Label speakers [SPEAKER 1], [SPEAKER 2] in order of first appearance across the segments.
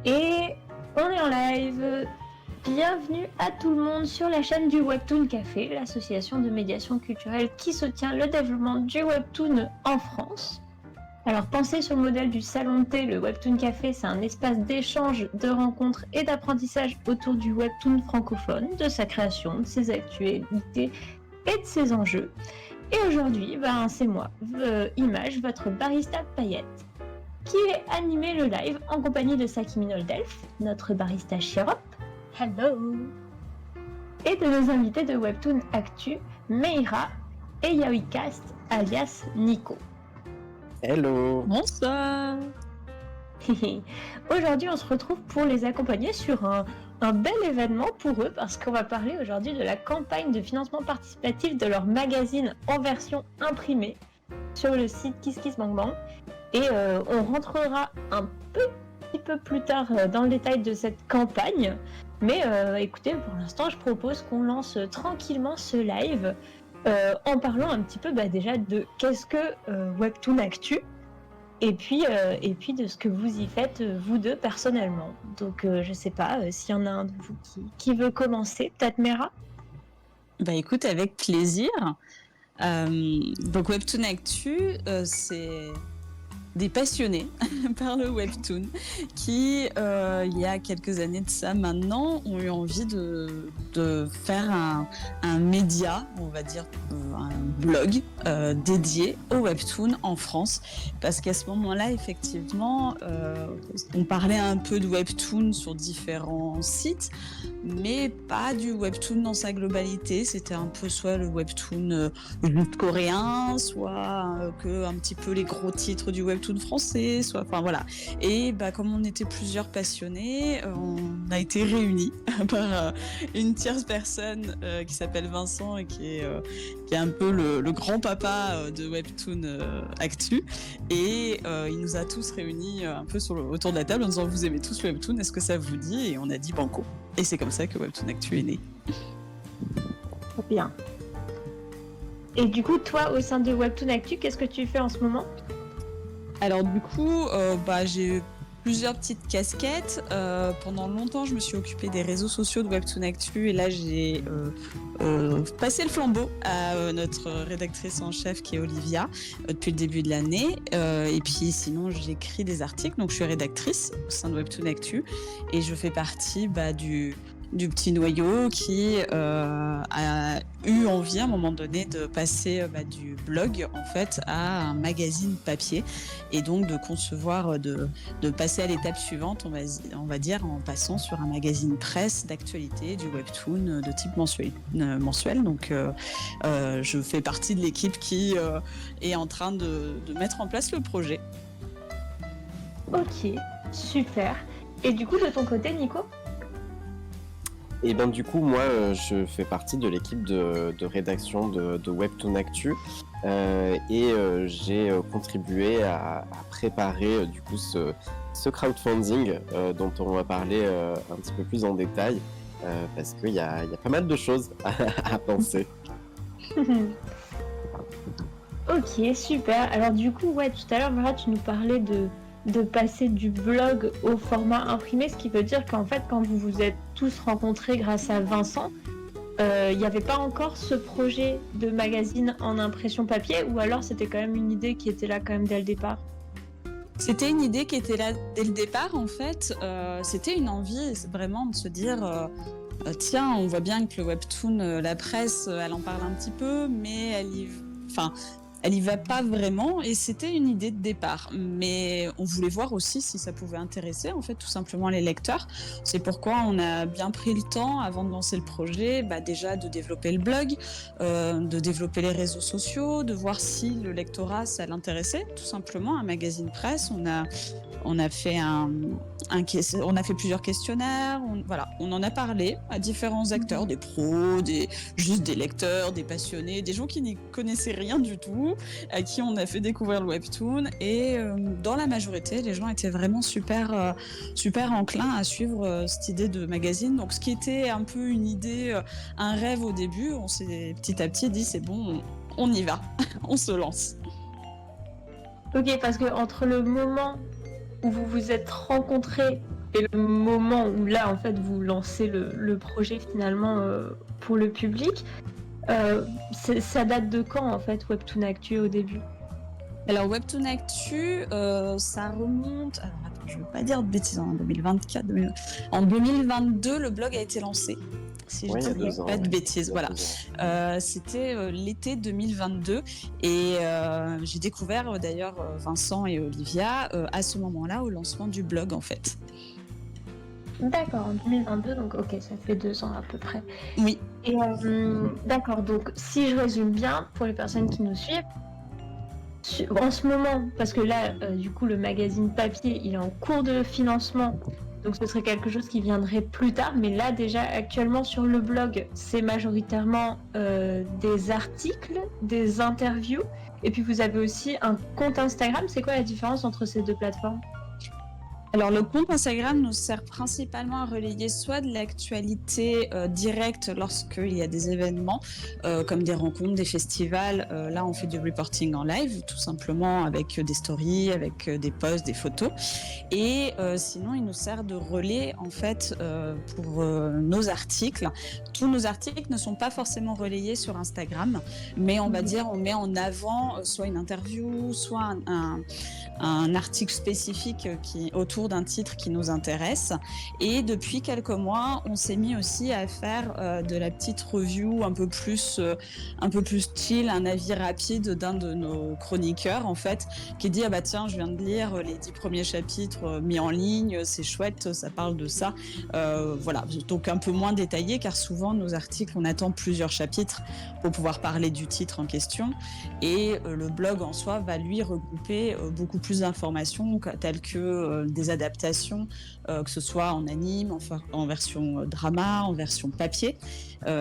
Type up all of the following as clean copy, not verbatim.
[SPEAKER 1] Et on est en live. Bienvenue à tout le monde sur la chaîne du Webtoon Café, l'association de médiation culturelle qui soutient le développement du Webtoon en France. Alors pensez sur le modèle du salon de thé, le Webtoon Café, c'est un espace d'échange, de rencontres et d'apprentissage autour du Webtoon francophone, de sa création, de ses actualités et de ses enjeux. Et aujourd'hui, c'est moi, Image, votre barista paillette, qui vais animer le live en compagnie de Sakimi Noldelf, notre barista Chirop. Hello. Et de nos invités de Webtoon Actu, Meira et Yaoicast, alias Nico.
[SPEAKER 2] Hello.
[SPEAKER 3] Bonsoir.
[SPEAKER 1] Aujourd'hui, on se retrouve pour les accompagner sur un bel événement pour eux, parce qu'on va parler aujourd'hui de la campagne de financement participatif de leur magazine en version imprimée sur le site KissKissBankBank. Et on rentrera un petit peu plus tard dans le détail de cette campagne. Mais écoutez, pour l'instant, je propose qu'on lance tranquillement ce live en parlant un petit peu déjà de qu'est-ce que Webtoon Actu et puis de ce que vous y faites, vous deux, personnellement. Donc, je sais pas s'il y en a un de vous qui veut commencer. Peut-être Meira ?
[SPEAKER 3] Écoute, avec plaisir. Donc, Webtoon Actu, c'est des passionnés par le webtoon qui, il y a quelques années de ça maintenant, ont eu envie de faire un média, on va dire un blog dédié au webtoon en France, parce qu'à ce moment-là, effectivement, on parlait un peu de webtoon sur différents sites, mais pas du webtoon dans sa globalité. C'était un peu soit le webtoon coréen, soit que un petit peu les gros titres du webtoon français, soit, enfin voilà. Et comme on était plusieurs passionnés, on a été réunis par une tierce personne qui s'appelle Vincent et qui est un peu le grand papa de Webtoon Actu. Et il nous a tous réunis un peu autour de la table en disant: vous aimez tous le Webtoon, est-ce que ça vous dit? Et on a dit banco. Et c'est comme ça que Webtoon Actu est né.
[SPEAKER 1] Trop bien. Et du coup, toi, au sein de Webtoon Actu, qu'est-ce que tu fais en ce moment ?
[SPEAKER 3] Alors du coup, j'ai plusieurs petites casquettes. Pendant longtemps, je me suis occupée des réseaux sociaux de Webtoon Actu et là, j'ai passé le flambeau à notre rédactrice en chef qui est Olivia depuis le début de l'année. Et puis sinon, j'écris des articles, donc je suis rédactrice au sein de Webtoon Actu et je fais partie du petit noyau qui a eu envie à un moment donné de passer du blog en fait à un magazine papier et donc de concevoir, de passer à l'étape suivante, on va dire, en passant sur un magazine presse d'actualité du webtoon de type mensuel. Donc je fais partie de l'équipe qui est en train de mettre en place le projet.
[SPEAKER 1] Ok, super. Et du coup, de ton côté, Nico ?
[SPEAKER 2] Et du coup, moi, je fais partie de l'équipe de rédaction de Webtoon Actu et j'ai contribué à préparer du coup ce crowdfunding dont on va parler un petit peu plus en détail parce qu'il y a pas mal de choses à penser.
[SPEAKER 1] Ok, super. Alors du coup, tout à l'heure, Mara, tu nous parlais de passer du blog au format imprimé, ce qui veut dire qu'en fait, quand vous vous êtes tous rencontrés grâce à Vincent, il n'y avait pas encore ce projet de magazine en impression papier, ou alors c'était quand même une idée qui était là quand même dès le départ ?
[SPEAKER 3] C'était une idée qui était là dès le départ, en fait. C'était une envie vraiment de se dire... tiens, on voit bien que le webtoon, la presse, elle en parle un petit peu, mais elle y va pas vraiment, et c'était une idée de départ. Mais on voulait voir aussi si ça pouvait intéresser, en fait, tout simplement les lecteurs. C'est pourquoi on a bien pris le temps, avant de lancer le projet, déjà de développer le blog, de développer les réseaux sociaux, de voir si le lectorat, ça l'intéressait, tout simplement. Un magazine presse, on a fait plusieurs questionnaires, on en a parlé à différents acteurs, des pros, juste des lecteurs, des passionnés, des gens qui n'y connaissaient rien du tout, à qui on a fait découvrir le webtoon, et dans la majorité, les gens étaient vraiment super enclins à suivre cette idée de magazine. Donc ce qui était un peu une idée, un rêve au début, on s'est petit à petit dit c'est bon, on y va, on se lance.
[SPEAKER 1] Ok, parce que entre le moment où vous vous êtes rencontrés et le moment où là, en fait, vous lancez le projet finalement pour le public, ça date de quand, en fait, Webtoon Actu au début?
[SPEAKER 3] Alors, Webtoon Actu, ça remonte. Alors, attends, je ne veux pas dire de bêtises, en 2024. En 2022, le blog a été lancé. Si je
[SPEAKER 2] Oui, il y a
[SPEAKER 3] dis
[SPEAKER 2] 2 ans.
[SPEAKER 3] pas de
[SPEAKER 2] Ouais.
[SPEAKER 3] bêtises,
[SPEAKER 2] Il y a
[SPEAKER 3] voilà.
[SPEAKER 2] 2 ans.
[SPEAKER 3] C'était l'été 2022 et j'ai découvert d'ailleurs Vincent et Olivia à ce moment-là au lancement du blog en fait.
[SPEAKER 1] D'accord, en 2022, donc ok, ça fait 2 ans à peu près.
[SPEAKER 3] Oui.
[SPEAKER 1] Et d'accord, donc si je résume bien, pour les personnes qui nous suivent, en ce moment, parce que là, du coup, le magazine papier, il est en cours de financement, donc ce serait quelque chose qui viendrait plus tard, mais là, déjà, actuellement, sur le blog, c'est majoritairement des articles, des interviews, et puis vous avez aussi un compte Instagram. C'est quoi la différence entre ces deux plateformes?
[SPEAKER 3] Alors, le compte Instagram nous sert principalement à relayer soit de l'actualité directe lorsqu'il y a des événements, comme des rencontres, des festivals. Là, on fait du reporting en live, tout simplement avec des stories, avec des posts, des photos. Et sinon, il nous sert de relais, en fait, pour nos articles. Tous nos articles ne sont pas forcément relayés sur Instagram, mais on va dire, on met en avant soit une interview, soit un article spécifique autour d'un titre qui nous intéresse. Et depuis quelques mois, on s'est mis aussi à faire de la petite review un peu plus chill, un avis rapide d'un de nos chroniqueurs en fait, qui dit ah bah tiens, je viens de lire les 10 premiers chapitres mis en ligne, c'est chouette, ça parle de ça. Voilà, donc un peu moins détaillé car souvent nos articles on attend plusieurs chapitres pour pouvoir parler du titre en question et le blog en soi va lui regrouper beaucoup plus d'informations telles que des adaptations, que ce soit en anime, en version drama, en version papier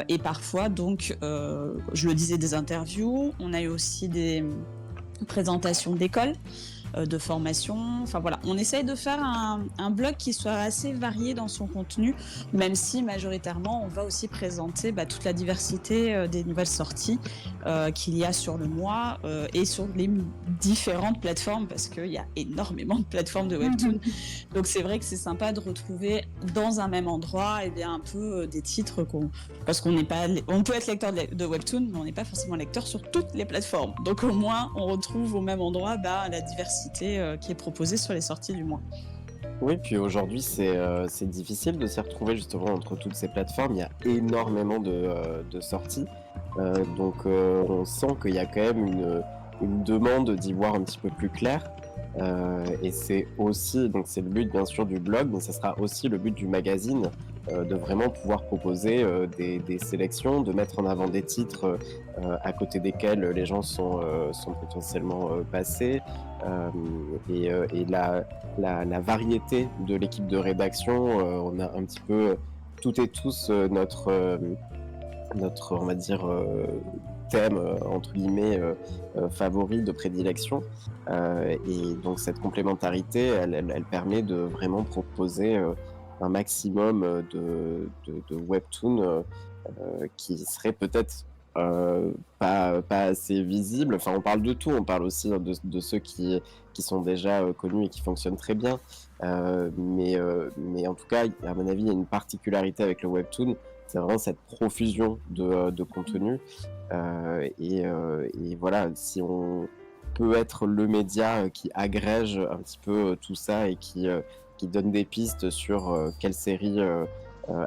[SPEAKER 3] et parfois donc je le disais des interviews, on a eu aussi des présentations d'école, de formation. Enfin voilà, on essaye de faire un blog qui soit assez varié dans son contenu, même si majoritairement on va aussi présenter toute la diversité des nouvelles sorties qu'il y a sur le mois et sur les différentes plateformes, parce qu'il y a énormément de plateformes de Webtoon. Donc c'est vrai que c'est sympa de retrouver dans un même endroit un peu des titres parce qu'on n'est pas, on peut être lecteur de Webtoon, mais on n'est pas forcément lecteur sur toutes les plateformes. Donc au moins on retrouve au même endroit la diversité qui est proposée sur les sorties du mois.
[SPEAKER 2] Oui, puis aujourd'hui, c'est difficile de s'y retrouver justement entre toutes ces plateformes. Il y a énormément de sorties. Donc, on sent qu'il y a quand même une demande d'y voir un petit peu plus clair. Et c'est aussi, donc c'est le but bien sûr du blog, mais ce sera aussi le but du magazine, de vraiment pouvoir proposer des sélections, de mettre en avant des titres à côté desquels les gens sont potentiellement passés. Et la variété de l'équipe de rédaction, on a un petit peu toutes et tous notre on va dire thème entre guillemets favori de prédilection, et donc cette complémentarité elle permet de vraiment proposer un maximum de webtoons qui seraient peut-être pas assez visibles. Enfin, on parle de tout, on parle aussi de ceux qui sont déjà connus et qui fonctionnent très bien. Mais en tout cas, à mon avis, il y a une particularité avec le webtoon, c'est vraiment cette profusion de contenu. Et voilà, si on peut être le média qui agrège un petit peu tout ça et qui donne des pistes sur quelle série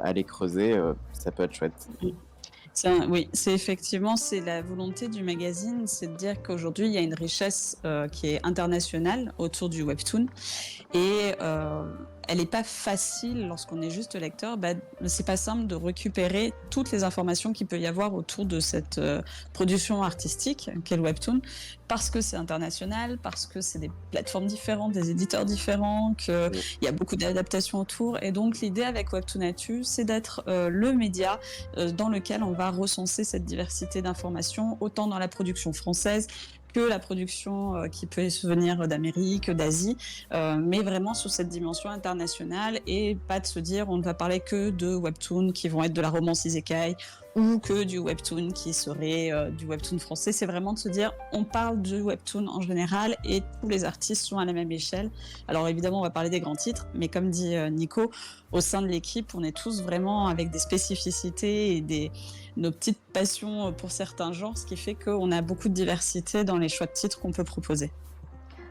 [SPEAKER 2] aller creuser, ça peut être chouette.
[SPEAKER 3] Oui, c'est effectivement la volonté du magazine, c'est de dire qu'aujourd'hui il y a une richesse qui est internationale autour du webtoon et elle n'est pas facile lorsqu'on est juste lecteur. C'est pas simple de récupérer toutes les informations qu'il peut y avoir autour de cette production artistique qu'est le webtoon, parce que c'est international, parce que c'est des plateformes différentes, des éditeurs différents, qu'il y a beaucoup d'adaptations autour. Et donc l'idée avec Webtoon Actu, c'est d'être le média dans lequel on va recenser cette diversité d'informations, autant dans la production française que la production qui peut venir d'Amérique, d'Asie, mais vraiment sur cette dimension internationale, et pas de se dire on ne va parler que de webtoons qui vont être de la romance isekai ou que du webtoon qui serait du webtoon français. C'est vraiment de se dire, on parle du webtoon en général et tous les artistes sont à la même échelle. Alors évidemment, on va parler des grands titres, mais comme dit Nico, au sein de l'équipe, on est tous vraiment avec des spécificités et nos petites passions pour certains genres, ce qui fait qu'on a beaucoup de diversité dans les choix de titres qu'on peut proposer.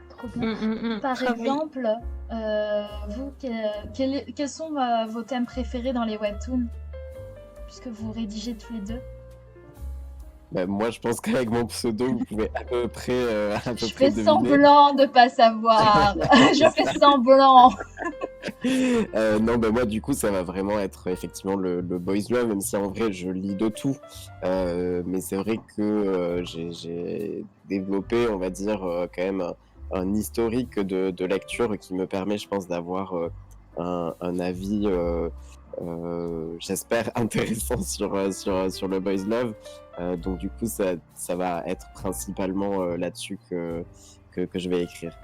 [SPEAKER 4] Trop bien. Par exemple, vous, quels sont vos thèmes préférés dans les webtoons, puisque vous rédigez tous les deux?
[SPEAKER 2] Moi, je pense qu'avec mon pseudo, vous pouvez à peu près
[SPEAKER 4] Je fais
[SPEAKER 2] deviner.
[SPEAKER 4] semblant de pas savoir. Je fais semblant.
[SPEAKER 2] Non, moi, du coup, ça va vraiment être effectivement le boys love, même si en vrai, je lis de tout. Mais c'est vrai que j'ai développé, on va dire, quand même un historique de lecture qui me permet, je pense, d'avoir un avis, j'espère, intéressant sur le boys love. Donc du coup, ça va être principalement là-dessus que je vais écrire.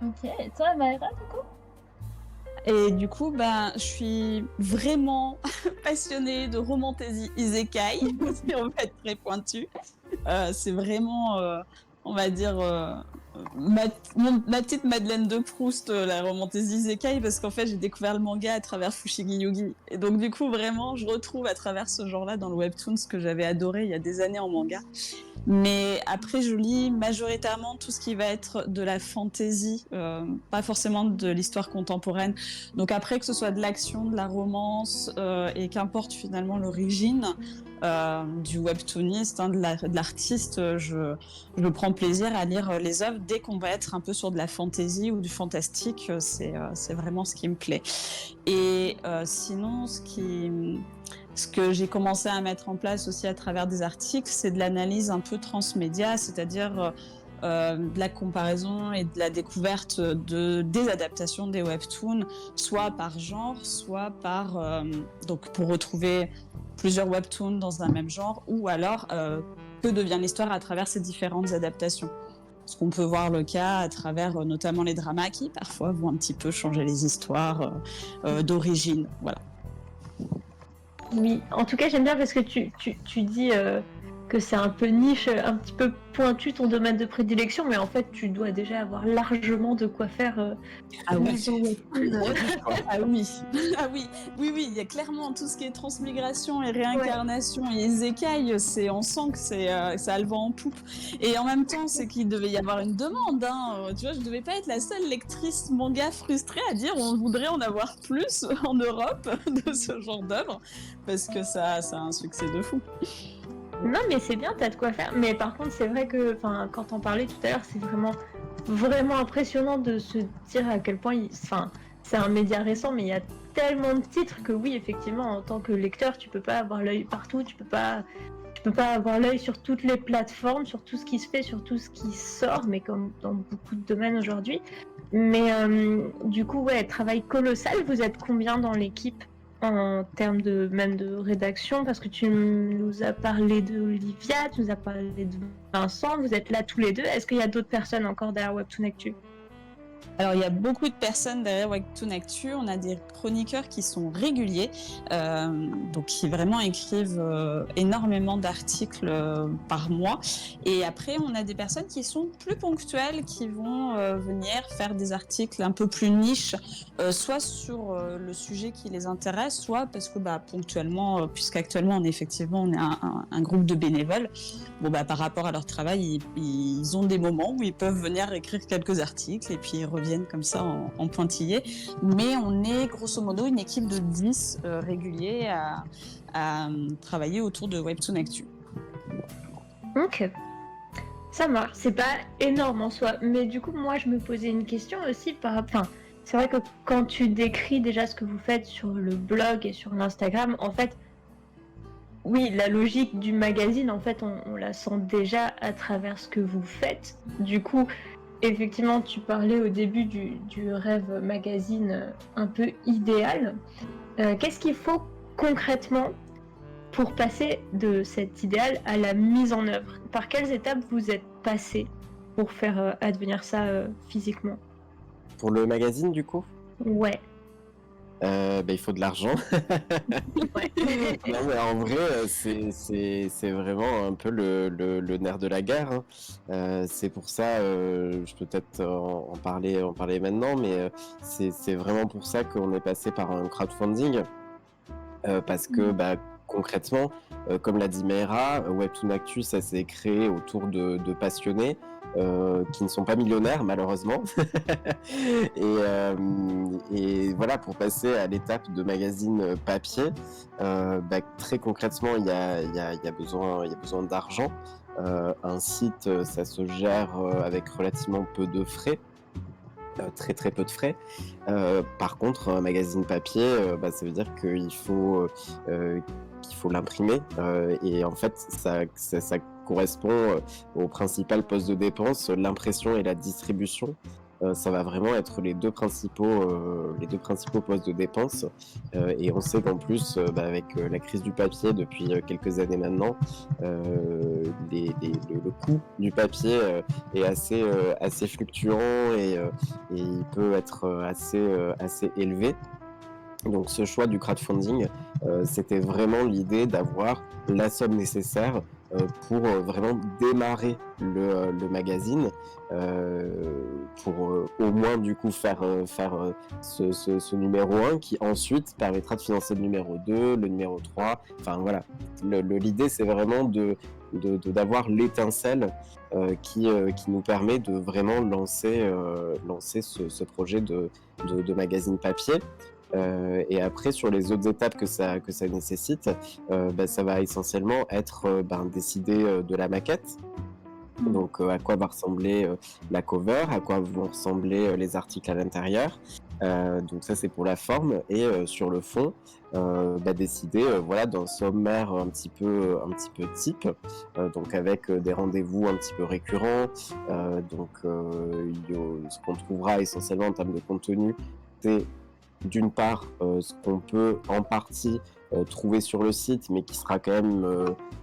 [SPEAKER 4] Ok, et toi, Maëra, du coup?
[SPEAKER 3] Et du coup, je suis vraiment passionnée de romantasy isekai, si on va être très pointu. C'est vraiment, on va dire, ma petite Madeleine de Proust, la romantasy isekai, parce qu'en fait, j'ai découvert le manga à travers Fushigi Yugi. Et donc, du coup, vraiment, je retrouve à travers ce genre-là dans le webtoon ce que j'avais adoré il y a des années en manga. Mais après, je lis majoritairement tout ce qui va être de la fantasy, pas forcément de l'histoire contemporaine. Donc après, que ce soit de l'action, de la romance, et qu'importe finalement l'origine du webtooniste, de l'artiste, je prends plaisir à lire les œuvres dès qu'on va être un peu sur de la fantasy ou du fantastique. C'est vraiment ce qui me plaît. Et sinon, ce que j'ai commencé à mettre en place aussi à travers des articles, c'est de l'analyse un peu transmédia, c'est-à-dire de la comparaison et de la découverte des adaptations des webtoons, soit par genre, soit par... donc pour retrouver plusieurs webtoons dans un même genre, ou alors que devient l'histoire à travers ces différentes adaptations. Ce qu'on peut voir le cas à travers notamment les dramas qui parfois vont un petit peu changer les histoires d'origine. Voilà.
[SPEAKER 1] Oui, en tout cas, j'aime bien parce que tu dis que c'est un peu niche, un petit peu pointu ton domaine de prédilection, mais en fait, tu dois déjà avoir largement de quoi faire.
[SPEAKER 3] Ah oui. Ah oui. Ah oui. Oui, il y a clairement tout ce qui est transmigration et réincarnation et isekai, on sent que ça a le vent en poupe. Et en même temps, c'est qu'il devait y avoir une demande. Tu vois, je devais pas être la seule lectrice manga frustrée à dire on voudrait en avoir plus en Europe de ce genre d'œuvre, parce que ça a un succès de fou.
[SPEAKER 1] Non, mais c'est bien, t'as de quoi faire. Mais par contre, c'est vrai que, quand on parlait tout à l'heure, c'est vraiment impressionnant de se dire à quel point, c'est un média récent, mais il y a tellement de titres que oui, effectivement, en tant que lecteur, tu peux pas avoir l'œil partout, tu peux pas avoir l'œil sur toutes les plateformes, sur tout ce qui se fait, sur tout ce qui sort, mais comme dans beaucoup de domaines aujourd'hui. Mais du coup, travail colossal. Vous êtes combien dans l'équipe en termes même de rédaction, parce que tu nous as parlé d'Olivia, tu nous as parlé de Vincent, vous êtes là tous les deux. Est-ce qu'il y a d'autres personnes encore derrière Webtoon Actu?
[SPEAKER 3] Alors, il y a beaucoup de personnes derrière Webtoon Actu. On a des chroniqueurs qui sont réguliers, donc qui vraiment écrivent énormément d'articles par mois. Et après, on a des personnes qui sont plus ponctuelles, qui vont venir faire des articles un peu plus niches, soit sur le sujet qui les intéresse, soit parce que ponctuellement, puisqu'actuellement, on est un groupe de bénévoles, par rapport à leur travail, ils ont des moments où ils peuvent venir écrire quelques articles et puis ils reviennent comme ça en pointillé. Mais on est grosso modo une équipe de 10 réguliers à travailler autour de Webtoon Actu.
[SPEAKER 1] Ok. Ça marche. C'est pas énorme en soi. Mais du coup, moi, je me posais une question aussi c'est vrai que quand tu décris déjà ce que vous faites sur le blog et sur l'Instagram, en fait, oui, la logique du magazine, en fait, on la sent déjà à travers ce que vous faites. Du coup, effectivement, tu parlais au début du rêve magazine un peu idéal. Qu'est-ce qu'il faut concrètement pour passer de cet idéal à la mise en œuvre? Par quelles étapes vous êtes passé pour faire advenir ça physiquement?
[SPEAKER 2] Pour le magazine, du coup?
[SPEAKER 1] Ouais.
[SPEAKER 2] Il faut de l'argent. Non, mais en vrai, c'est vraiment un peu le nerf de la guerre, hein. C'est pour ça, je peux peut-être en parler maintenant, mais c'est vraiment pour ça qu'on est passé par un crowdfunding. Parce que concrètement, comme l'a dit Meira, Webtoon Actu, ça s'est créé autour de passionnés qui ne sont pas millionnaires malheureusement. Et voilà, pour passer à l'étape de magazine papier, très concrètement, il y a besoin d'argent. Un site, ça se gère avec relativement peu de frais. Très très peu de frais. Par contre, un magazine papier, ça veut dire qu'il faut l'imprimer. Et en fait, ça correspond au principal poste de dépense, l'impression et la distribution. Ça va vraiment être les deux principaux postes de dépense. Et on sait qu'en plus, avec la crise du papier depuis quelques années maintenant, le coût du papier est assez fluctuant et il peut être assez élevé. Donc ce choix du crowdfunding, c'était vraiment l'idée d'avoir la somme nécessaire pour vraiment démarrer le magazine, pour au moins du coup faire ce numéro 1 qui ensuite permettra de financer le numéro 2, le numéro 3, enfin voilà. L'idée c'est vraiment d'avoir l'étincelle qui nous permet de vraiment lancer ce projet de magazine papier. Et après, sur les autres étapes que ça nécessite, ça va essentiellement être décider de la maquette. Donc, à quoi va ressembler la cover, à quoi vont ressembler les articles à l'intérieur. Donc ça, c'est pour la forme. Et sur le fond, décider d'un sommaire un petit peu type, donc avec des rendez-vous un petit peu récurrents. Ce qu'on trouvera essentiellement en termes de contenu, c'est d'une part ce qu'on peut en partie trouver sur le site, mais qui sera quand même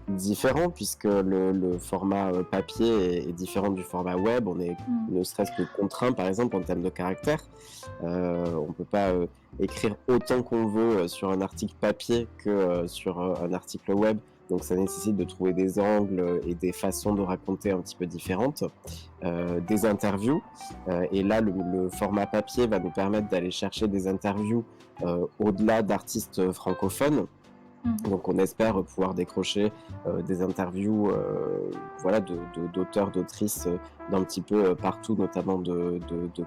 [SPEAKER 2] différent, puisque le format papier est différent du format web. On est ne serait-ce que contraint, par exemple, en termes de caractères. On ne peut pas écrire autant qu'on veut sur un article papier que sur un article web. Donc ça nécessite de trouver des angles et des façons de raconter un petit peu différentes, des interviews. Et là, le format papier va nous permettre d'aller chercher des interviews au-delà d'artistes francophones. Donc on espère pouvoir décrocher des interviews d'auteurs, d'autrices d'un petit peu partout, notamment de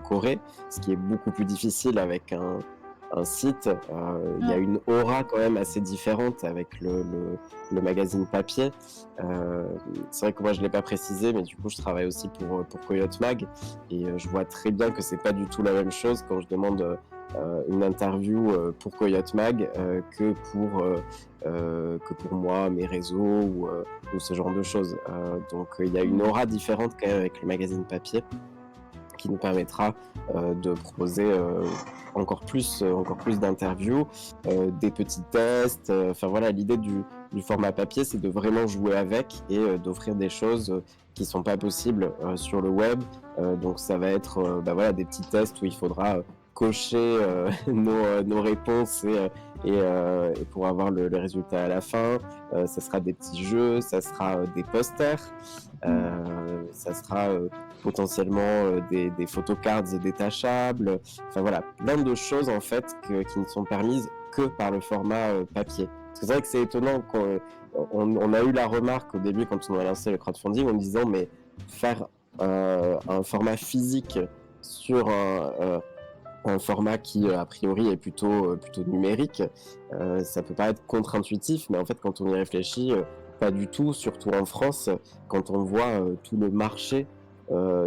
[SPEAKER 2] Corée, ce qui est beaucoup plus difficile avec un site. Il y a une aura quand même assez différente avec le magazine papier. C'est vrai que moi je l'ai pas précisé, mais du coup je travaille aussi pour Coyote Mag, et je vois très bien que c'est pas du tout la même chose quand je demande une interview pour Coyote Mag que pour moi, mes réseaux ou ce genre de choses. Donc il y a une aura différente quand même avec le magazine papier, qui nous permettra de proposer encore plus d'interviews, des petits tests. L'idée du format papier, c'est de vraiment jouer avec et d'offrir des choses qui sont pas possibles sur le web. Donc ça va être des petits tests où il faudra cocher nos réponses et pour avoir le résultat à la fin. Ça sera des petits jeux, ça sera des posters, ça sera potentiellement des photocards détachables. Enfin voilà, plein de choses en fait qui ne sont permises que par le format papier. Parce que c'est vrai que c'est étonnant qu'on a eu la remarque au début quand on a lancé le crowdfunding en disant mais faire un format physique sur un format qui a priori est plutôt numérique, ça peut paraître contre-intuitif, mais en fait quand on y réfléchit, pas du tout, surtout en France, quand on voit tout le marché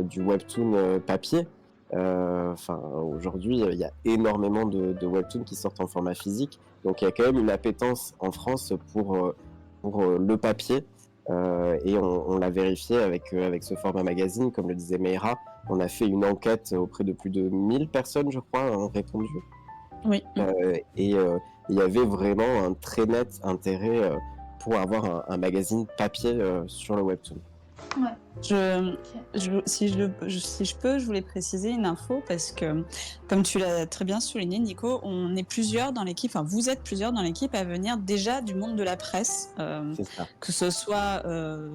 [SPEAKER 2] du webtoon papier. Aujourd'hui, il y a énormément de webtoons qui sortent en format physique, donc il y a quand même une appétence en France pour le papier. Et on l'a vérifié avec ce format magazine, comme le disait Meira. On a fait une enquête auprès de plus de 1000 personnes, je crois, ont répondu.
[SPEAKER 3] Oui.
[SPEAKER 2] Et il y avait vraiment un très net intérêt pour avoir un magazine papier sur le webtoon.
[SPEAKER 4] Ouais.
[SPEAKER 3] Si je peux, je voulais préciser une info parce que, comme tu l'as très bien souligné, Nico, on est plusieurs dans l'équipe, enfin vous êtes plusieurs dans l'équipe à venir déjà du monde de la presse,
[SPEAKER 2] C'est ça.
[SPEAKER 3] que ce soit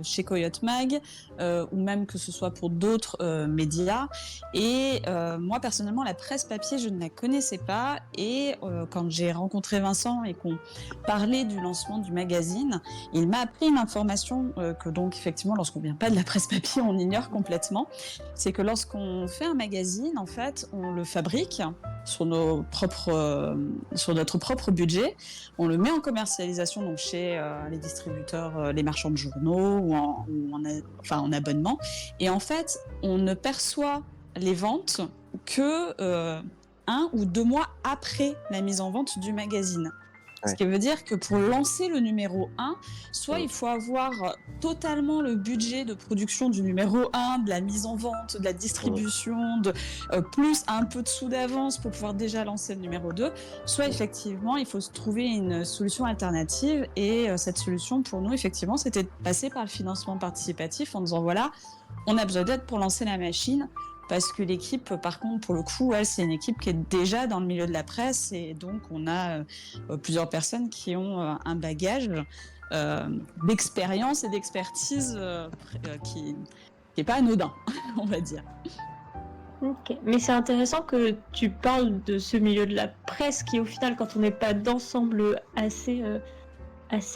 [SPEAKER 3] chez Coyote Mag ou même que ce soit pour d'autres médias. Et moi personnellement, la presse papier, je ne la connaissais pas. Et quand j'ai rencontré Vincent et qu'on parlait du lancement du magazine, il m'a appris une information que donc effectivement, lorsqu'on vient pas de la presse papier, on ignore complètement. C'est que lorsqu'on fait un magazine, en fait, on le fabrique sur notre propre budget. On le met en commercialisation donc chez les distributeurs, les marchands de journaux ou en abonnement. Et en fait, on ne perçoit les ventes que 1 ou 2 mois après la mise en vente du magazine. Ce qui veut dire que pour lancer le numéro 1, soit il faut avoir totalement le budget de production du numéro 1, de la mise en vente, de la distribution, plus un peu de sous d'avance pour pouvoir déjà lancer le numéro 2, soit effectivement il faut se trouver une solution alternative. Et cette solution pour nous, effectivement, c'était de passer par le financement participatif en disant voilà, on a besoin d'aide pour lancer la machine. Parce que l'équipe, par contre, pour le coup, c'est une équipe qui est déjà dans le milieu de la presse et donc on a plusieurs personnes qui ont un bagage d'expérience et d'expertise qui n'est pas anodin, on va dire.
[SPEAKER 1] Ok, mais c'est intéressant que tu parles de ce milieu de la presse qui, au final, quand on n'est pas d'ensemble assez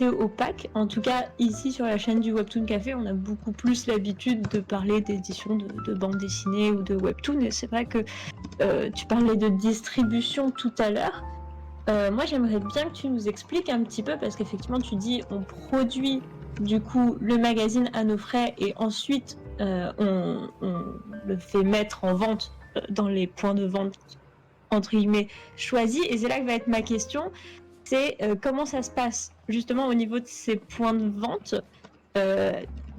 [SPEAKER 1] opaque. En tout cas, ici sur la chaîne du Webtoon Café, on a beaucoup plus l'habitude de parler d'édition de bande dessinée ou de Webtoon. Et c'est vrai que tu parlais de distribution tout à l'heure. Moi, j'aimerais bien que tu nous expliques un petit peu, parce qu'effectivement, tu dis on produit du coup le magazine à nos frais et ensuite on le fait mettre en vente dans les points de vente entre guillemets choisis. Et c'est là que va être ma question. C'est comment ça se passe justement au niveau de ces points de vente.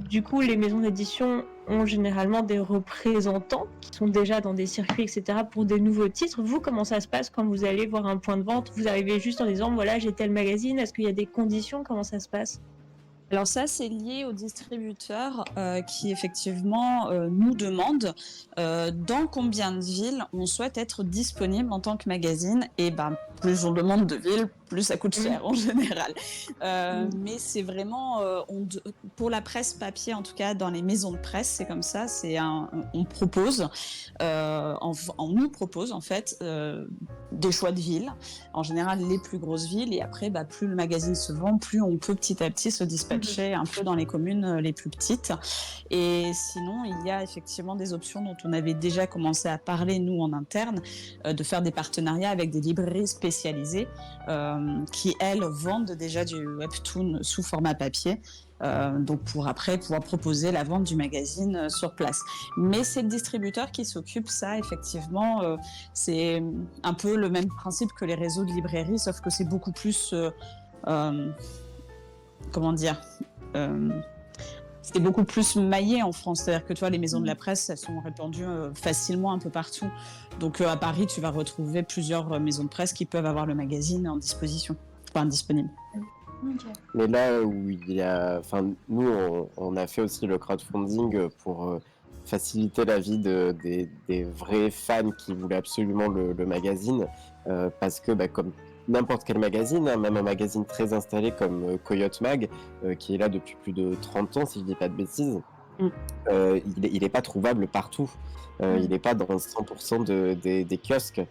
[SPEAKER 1] Du coup, les maisons d'édition ont généralement des représentants qui sont déjà dans des circuits, etc. pour des nouveaux titres. Vous, comment ça se passe quand vous allez voir un point de vente? Vous arrivez juste en disant, voilà, j'ai tel magazine. Est-ce qu'il y a des conditions? Comment ça se passe?
[SPEAKER 3] Alors ça, c'est lié aux distributeurs qui effectivement nous demandent dans combien de villes on souhaite être disponible en tant que magazine. Et plus on demande de villes, plus ça coûte cher en général. Mais c'est vraiment, pour la presse papier, en tout cas dans les maisons de presse, c'est comme ça, on propose, on nous propose en fait des choix de villes, en général les plus grosses villes, et après plus le magazine se vend, plus on peut petit à petit se dispatcher un peu dans les communes les plus petites. Et sinon, il y a effectivement des options dont on avait déjà commencé à parler nous en interne, de faire des partenariats avec des librairies spécialisées qui elles vendent déjà du webtoon sous format papier. Donc pour après pouvoir proposer la vente du magazine sur place. Mais c'est le distributeur qui s'occupe, ça effectivement, c'est un peu le même principe que les réseaux de librairies, sauf que c'est beaucoup plus, comment dire, c'est beaucoup plus maillé en France. C'est-à-dire que tu vois, les maisons de la presse, elles sont répandues facilement un peu partout. Donc à Paris, tu vas retrouver plusieurs maisons de presse qui peuvent avoir le magazine en disposition, enfin disponible.
[SPEAKER 4] Okay.
[SPEAKER 2] Mais là où il y a, enfin nous on a fait aussi le crowdfunding pour faciliter la vie des vrais fans qui voulaient absolument le magazine, parce que comme n'importe quel magazine, même un magazine très installé comme Coyote Mag, qui est là depuis plus de 30 ans si je dis pas de bêtises, il n'est pas trouvable partout. Il n'est pas dans 100% des kiosques.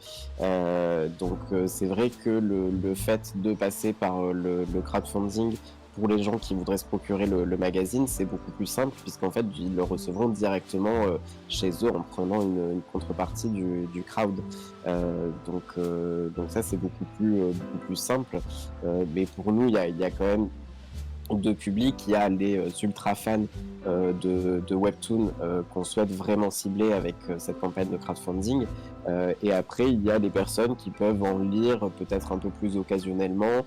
[SPEAKER 2] Donc c'est vrai que le fait de passer par le crowdfunding pour les gens qui voudraient se procurer le magazine, c'est beaucoup plus simple, puisqu'en fait ils le recevront directement chez eux en prenant une contrepartie du crowd. Donc ça c'est beaucoup plus simple. Mais pour nous il y a quand même deux publics. Il y a les ultra fans de Webtoon qu'on souhaite vraiment cibler avec cette campagne de crowdfunding, et après il y a les personnes qui peuvent en lire peut-être un peu plus occasionnellement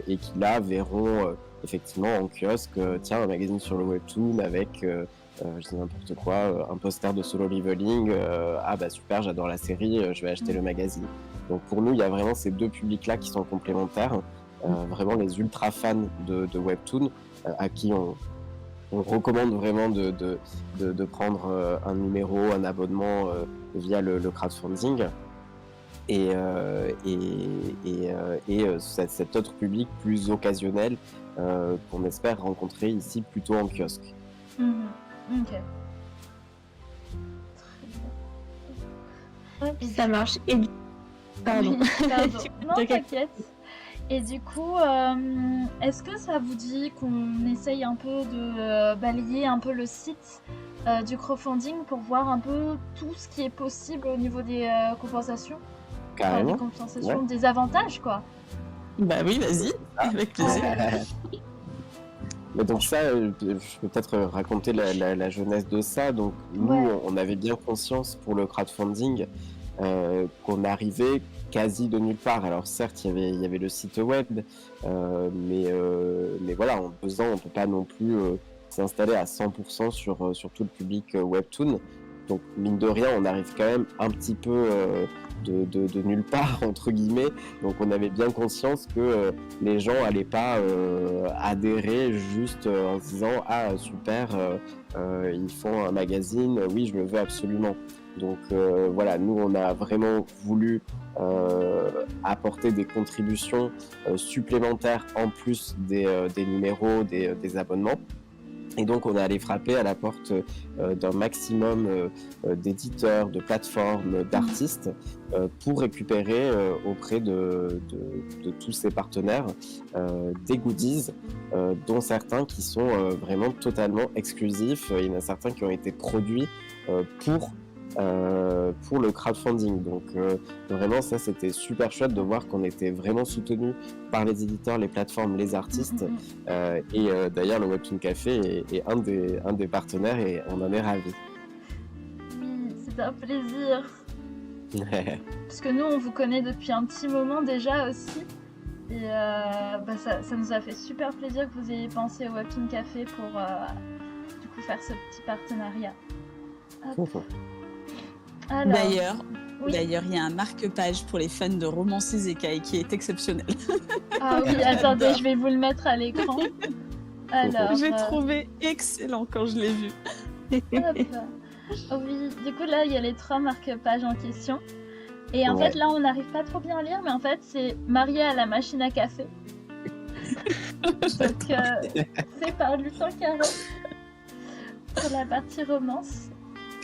[SPEAKER 2] et qui là verront effectivement en kiosque tiens, un magazine sur le Webtoon avec je dis n'importe quoi, un poster de Solo Leveling, ah bah super, j'adore la série, je vais acheter le magazine. Donc pour nous il y a vraiment ces deux publics là qui sont complémentaires. Vraiment les ultra fans de Webtoon, à qui on recommande vraiment de prendre un numéro, un abonnement via le crowdfunding. Et cet autre public plus occasionnel qu'on espère rencontrer ici plutôt en kiosque.
[SPEAKER 4] Ok.
[SPEAKER 1] Ouais, ça marche. Et pardon.
[SPEAKER 4] Oui, pardon. Non, t'inquiète. Et du coup, est-ce que ça vous dit qu'on essaye un peu de balayer un peu le site du crowdfunding pour voir un peu tout ce qui est possible au niveau des compensations?
[SPEAKER 2] Carrément.
[SPEAKER 4] Des compensations, des avantages, quoi.
[SPEAKER 3] Bah oui, vas-y, avec plaisir.
[SPEAKER 2] Mais donc ça, je peux peut-être raconter la jeunesse de ça. Donc nous, on avait bien conscience pour le crowdfunding qu'on arrivait quasi de nulle part. Alors certes, il y avait le site web, mais voilà, en 2 ans, on peut pas non plus s'installer à 100% sur tout le public Webtoon. Donc mine de rien, on arrive quand même un petit peu de nulle part, entre guillemets. Donc on avait bien conscience que les gens allaient pas adhérer juste en se disant « Ah super, ils font un magazine, oui je le veux absolument ». Donc voilà, nous on a vraiment voulu apporter des contributions supplémentaires en plus des numéros, des abonnements. Et donc on est allé frapper à la porte d'un maximum d'éditeurs, de plateformes, d'artistes pour récupérer auprès de tous ces partenaires des goodies, dont certains qui sont vraiment totalement exclusifs. Il y en a certains qui ont été produits pour le crowdfunding. Donc vraiment ça c'était super chouette de voir qu'on était vraiment soutenu par les éditeurs, les plateformes, les artistes et d'ailleurs le Webtoon Café est un des partenaires et on en est ravis.
[SPEAKER 4] Oui, c'est un plaisir. Parce que nous on vous connaît depuis un petit moment déjà aussi et ça nous a fait super plaisir que vous ayez pensé au Webtoon Café pour du coup faire ce petit partenariat. Alors,
[SPEAKER 3] D'ailleurs, il y a un marque-page pour les fans de Romance Isekai qui est exceptionnel.
[SPEAKER 4] Ah oui, attendez, je vais vous le mettre à l'écran. Alors,
[SPEAKER 3] j'ai trouvé excellent quand je l'ai vu.
[SPEAKER 4] Oh oui, du coup là, il y a les 3 marque-pages en question. Et en fait, là, on n'arrive pas trop bien à lire, mais en fait, c'est marié à la machine à café. Donc, c'est par Lucien Carré pour la partie romance.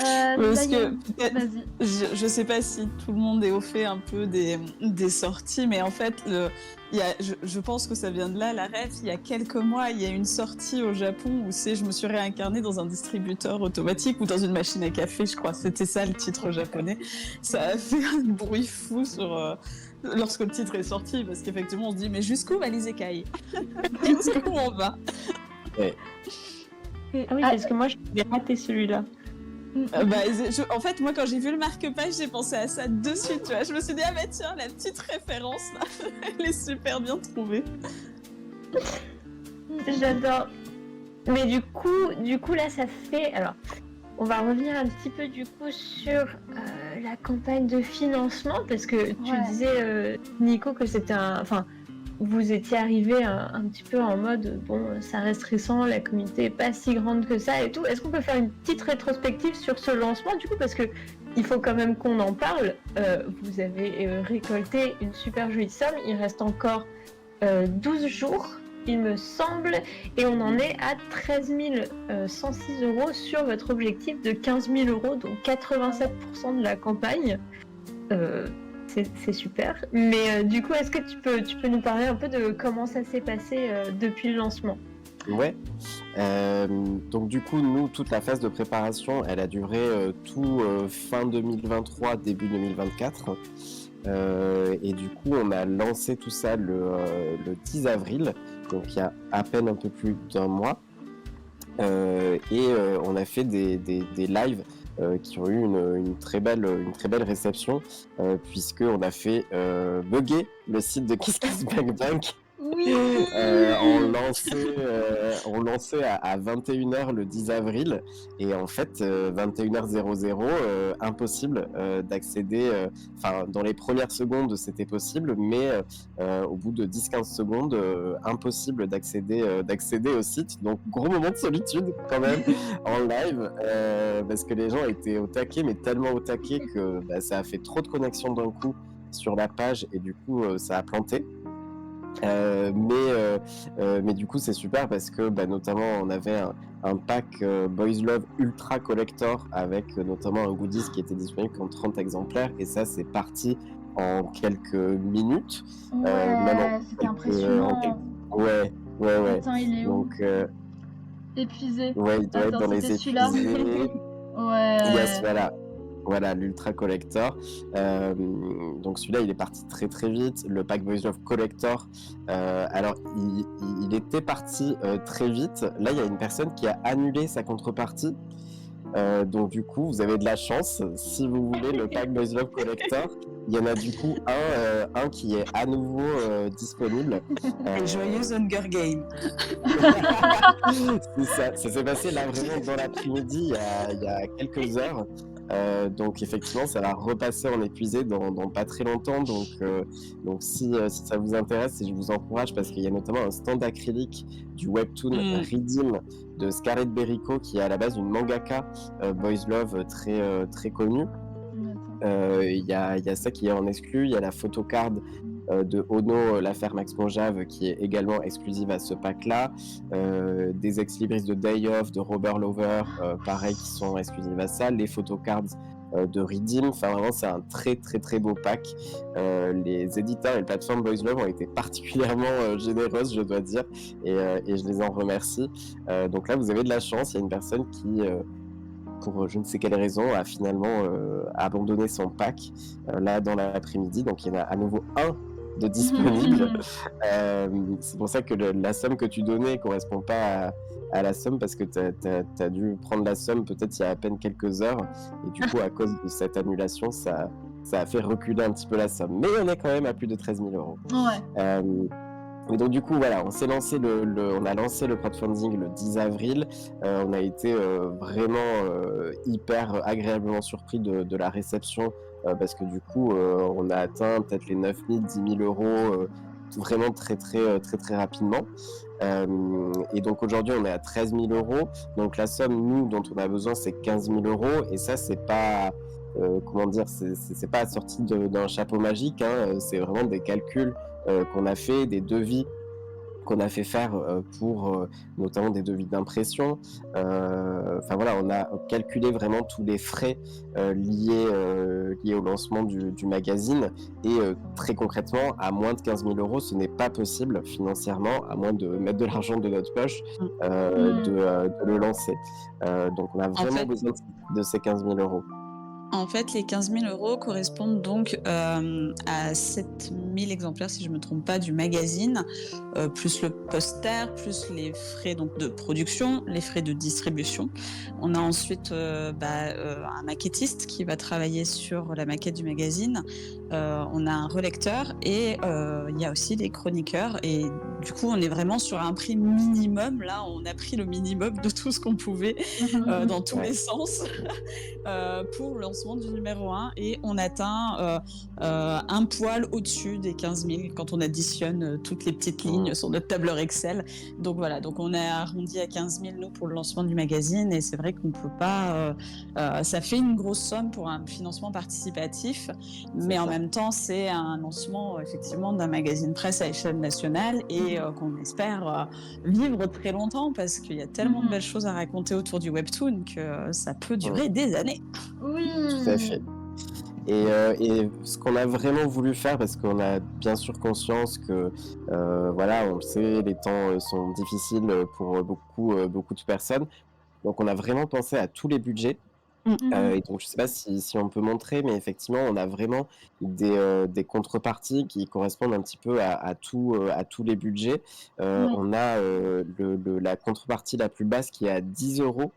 [SPEAKER 3] Parce que
[SPEAKER 4] vas-y.
[SPEAKER 3] Je sais pas si tout le monde est au fait un peu des sorties, mais en fait, je pense que ça vient de là, la ref. Il y a quelques mois, il y a une sortie au Japon où je me suis réincarnée dans un distributeur automatique ou dans une machine à café, je crois. C'était ça le titre japonais. Ça a fait un bruit fou lorsque le titre est sorti, parce qu'effectivement, on se dit, mais jusqu'où va l'isekai? Jusqu'où on va?
[SPEAKER 2] Ouais.
[SPEAKER 1] Ah oui, parce que moi, j'ai raté celui-là.
[SPEAKER 3] En fait, moi, quand j'ai vu le marque-page, j'ai pensé à ça de suite, tu vois. Je me suis dit, ah bah tiens, la petite référence, là, elle est super bien trouvée.
[SPEAKER 1] J'adore. Mais du coup, là, ça fait... Alors, on va revenir un petit peu, du coup, sur la campagne de financement, parce que tu disais, Nico, que c'était Enfin, vous étiez arrivé un petit peu en mode bon, ça reste récent, la communauté est pas si grande que ça et tout. Est-ce qu'on peut faire une petite rétrospective sur ce lancement du coup, parce que il faut quand même qu'on en parle. Vous avez récolté une super jolie somme, il reste encore 12 jours il me semble, et on en est à 13 106 € sur votre objectif de 15 000 €, donc 87% de la campagne. C'est super. Mais du coup, est-ce que tu peux nous parler un peu de comment ça s'est passé depuis le lancement?
[SPEAKER 2] Ouais. Donc du coup, nous, toute la phase de préparation, elle a duré tout fin 2023, début 2024. Et du coup, on a lancé tout ça le 10 avril, donc il y a à peine un peu plus d'1 mois. On a fait des lives qui ont eu une très belle réception, puisqu'on a fait bugger le site de KissKissBankBank.
[SPEAKER 4] Oui.
[SPEAKER 2] On lançait à 21h le 10 avril et en fait 21h00 impossible d'accéder, enfin dans les premières secondes c'était possible mais au bout de 10-15 secondes impossible d'accéder au site, donc gros moment de solitude quand même en live parce que les gens étaient au taquet, mais tellement au taquet que ça a fait trop de connexions d'un coup sur la page et du coup ça a planté. Mais du coup c'est super parce que notamment on avait un pack Boys Love Ultra Collector avec notamment un goodies qui était disponible qu'en 30 exemplaires et ça c'est parti en quelques minutes.
[SPEAKER 4] Ouais, c'était impressionnant.
[SPEAKER 2] Ouais.
[SPEAKER 4] Attends, il est où?
[SPEAKER 2] Donc
[SPEAKER 4] Épuisé.
[SPEAKER 2] ouais, il doit être
[SPEAKER 4] Attends,
[SPEAKER 2] dans
[SPEAKER 4] c'était
[SPEAKER 2] les
[SPEAKER 4] celui-là?
[SPEAKER 2] épuisés. Yes,
[SPEAKER 4] Ouais.
[SPEAKER 2] voilà l'Ultra Collector. Donc celui-là, il est parti très très vite. Le pack Boys Love Collector, alors il était parti très vite. Là, il y a une personne qui a annulé sa contrepartie. Donc du coup, vous avez de la chance. Si vous voulez le pack Boys Love Collector, il y en a du coup un qui est à nouveau disponible.
[SPEAKER 3] Et joyeuse Hunger Game.
[SPEAKER 2] C'est ça s'est passé là vraiment dans l'après-midi il y a quelques heures. Donc effectivement ça va repasser en épuisé dans pas très longtemps, donc si ça vous intéresse et je vous encourage parce qu'il y a notamment un stand acrylique du webtoon Redeem de Scarlett Berrico qui est à la base une mangaka Boys Love très connue. Il y a ça qui est en exclu, il y a la photocard de Ono, l'affaire Max Mojave, qui est également exclusive à ce pack-là. Des ex-libris de Day Off, de Robert Lover, pareil, qui sont exclusives à ça. Les photocards de Redeem. Enfin, vraiment, c'est un très, très, très beau pack. Les éditeurs et les plateformes Boys Love ont été particulièrement généreuses, je dois dire, et je les en remercie. Donc là, vous avez de la chance. Il y a une personne qui... pour je ne sais quelle raison, a finalement abandonné son pack là dans l'après-midi. Donc il y en a à nouveau un de disponible. C'est pour ça que la somme que tu donnais ne correspond pas à la somme parce que tu as dû prendre la somme peut-être il y a à peine quelques heures. Et du coup, à cause de cette annulation, ça a fait reculer un petit peu la somme. Mais on est quand même à plus de 13 000 euros.
[SPEAKER 4] Ouais.
[SPEAKER 2] Et donc du coup voilà, on a lancé le crowdfunding le 10 avril. On a été vraiment hyper agréablement surpris de la réception parce que du coup on a atteint peut-être les 9 000, 10 000 euros vraiment très rapidement. Et donc aujourd'hui on est à 13 000 euros. Donc la somme nous dont on a besoin c'est 15 000 euros et ça c'est pas comment dire, c'est pas sorti d'un chapeau magique, hein, c'est vraiment des calculs qu'on a fait, des devis qu'on a fait faire pour notamment des devis d'impression. Enfin voilà, on a calculé vraiment tous les frais liés au lancement du magazine et très concrètement, à moins de 15 000 euros, ce n'est pas possible financièrement, à moins de mettre de l'argent de notre poche, de le lancer. Donc on a vraiment besoin de ces 15 000 euros.
[SPEAKER 3] En fait, les 15 000 euros correspondent donc à 7 000 exemplaires, si je ne me trompe pas, du magazine, plus le poster, plus les frais donc, de production, les frais de distribution. On a ensuite un maquettiste qui va travailler sur la maquette du magazine. On a un relecteur et il y a aussi des chroniqueurs. Et du coup, on est vraiment sur un prix minimum. Là, on a pris le minimum de tout ce qu'on pouvait dans tous les sens pour le lancement du numéro 1 et on atteint un poil au-dessus des 15 000 quand on additionne toutes les petites lignes sur notre tableur Excel. Donc voilà, donc on a arrondi à 15 000 nous pour le lancement du magazine et c'est vrai qu'on ne peut pas... ça fait une grosse somme pour un financement participatif, mais en même temps c'est un lancement effectivement d'un magazine presse à échelle nationale et qu'on espère vivre très longtemps parce qu'il y a tellement de belles choses à raconter autour du webtoon que ça peut durer des années.
[SPEAKER 4] Oui.
[SPEAKER 2] Tout à fait. Et ce qu'on a vraiment voulu faire, parce qu'on a bien sûr conscience que, voilà, on le sait, les temps sont difficiles pour beaucoup de personnes. Donc on a vraiment pensé à tous les budgets. Et donc je ne sais pas si on peut montrer, mais effectivement, on a vraiment des contreparties qui correspondent un petit peu à tous les budgets. On a la contrepartie la plus basse qui est à 10 euros.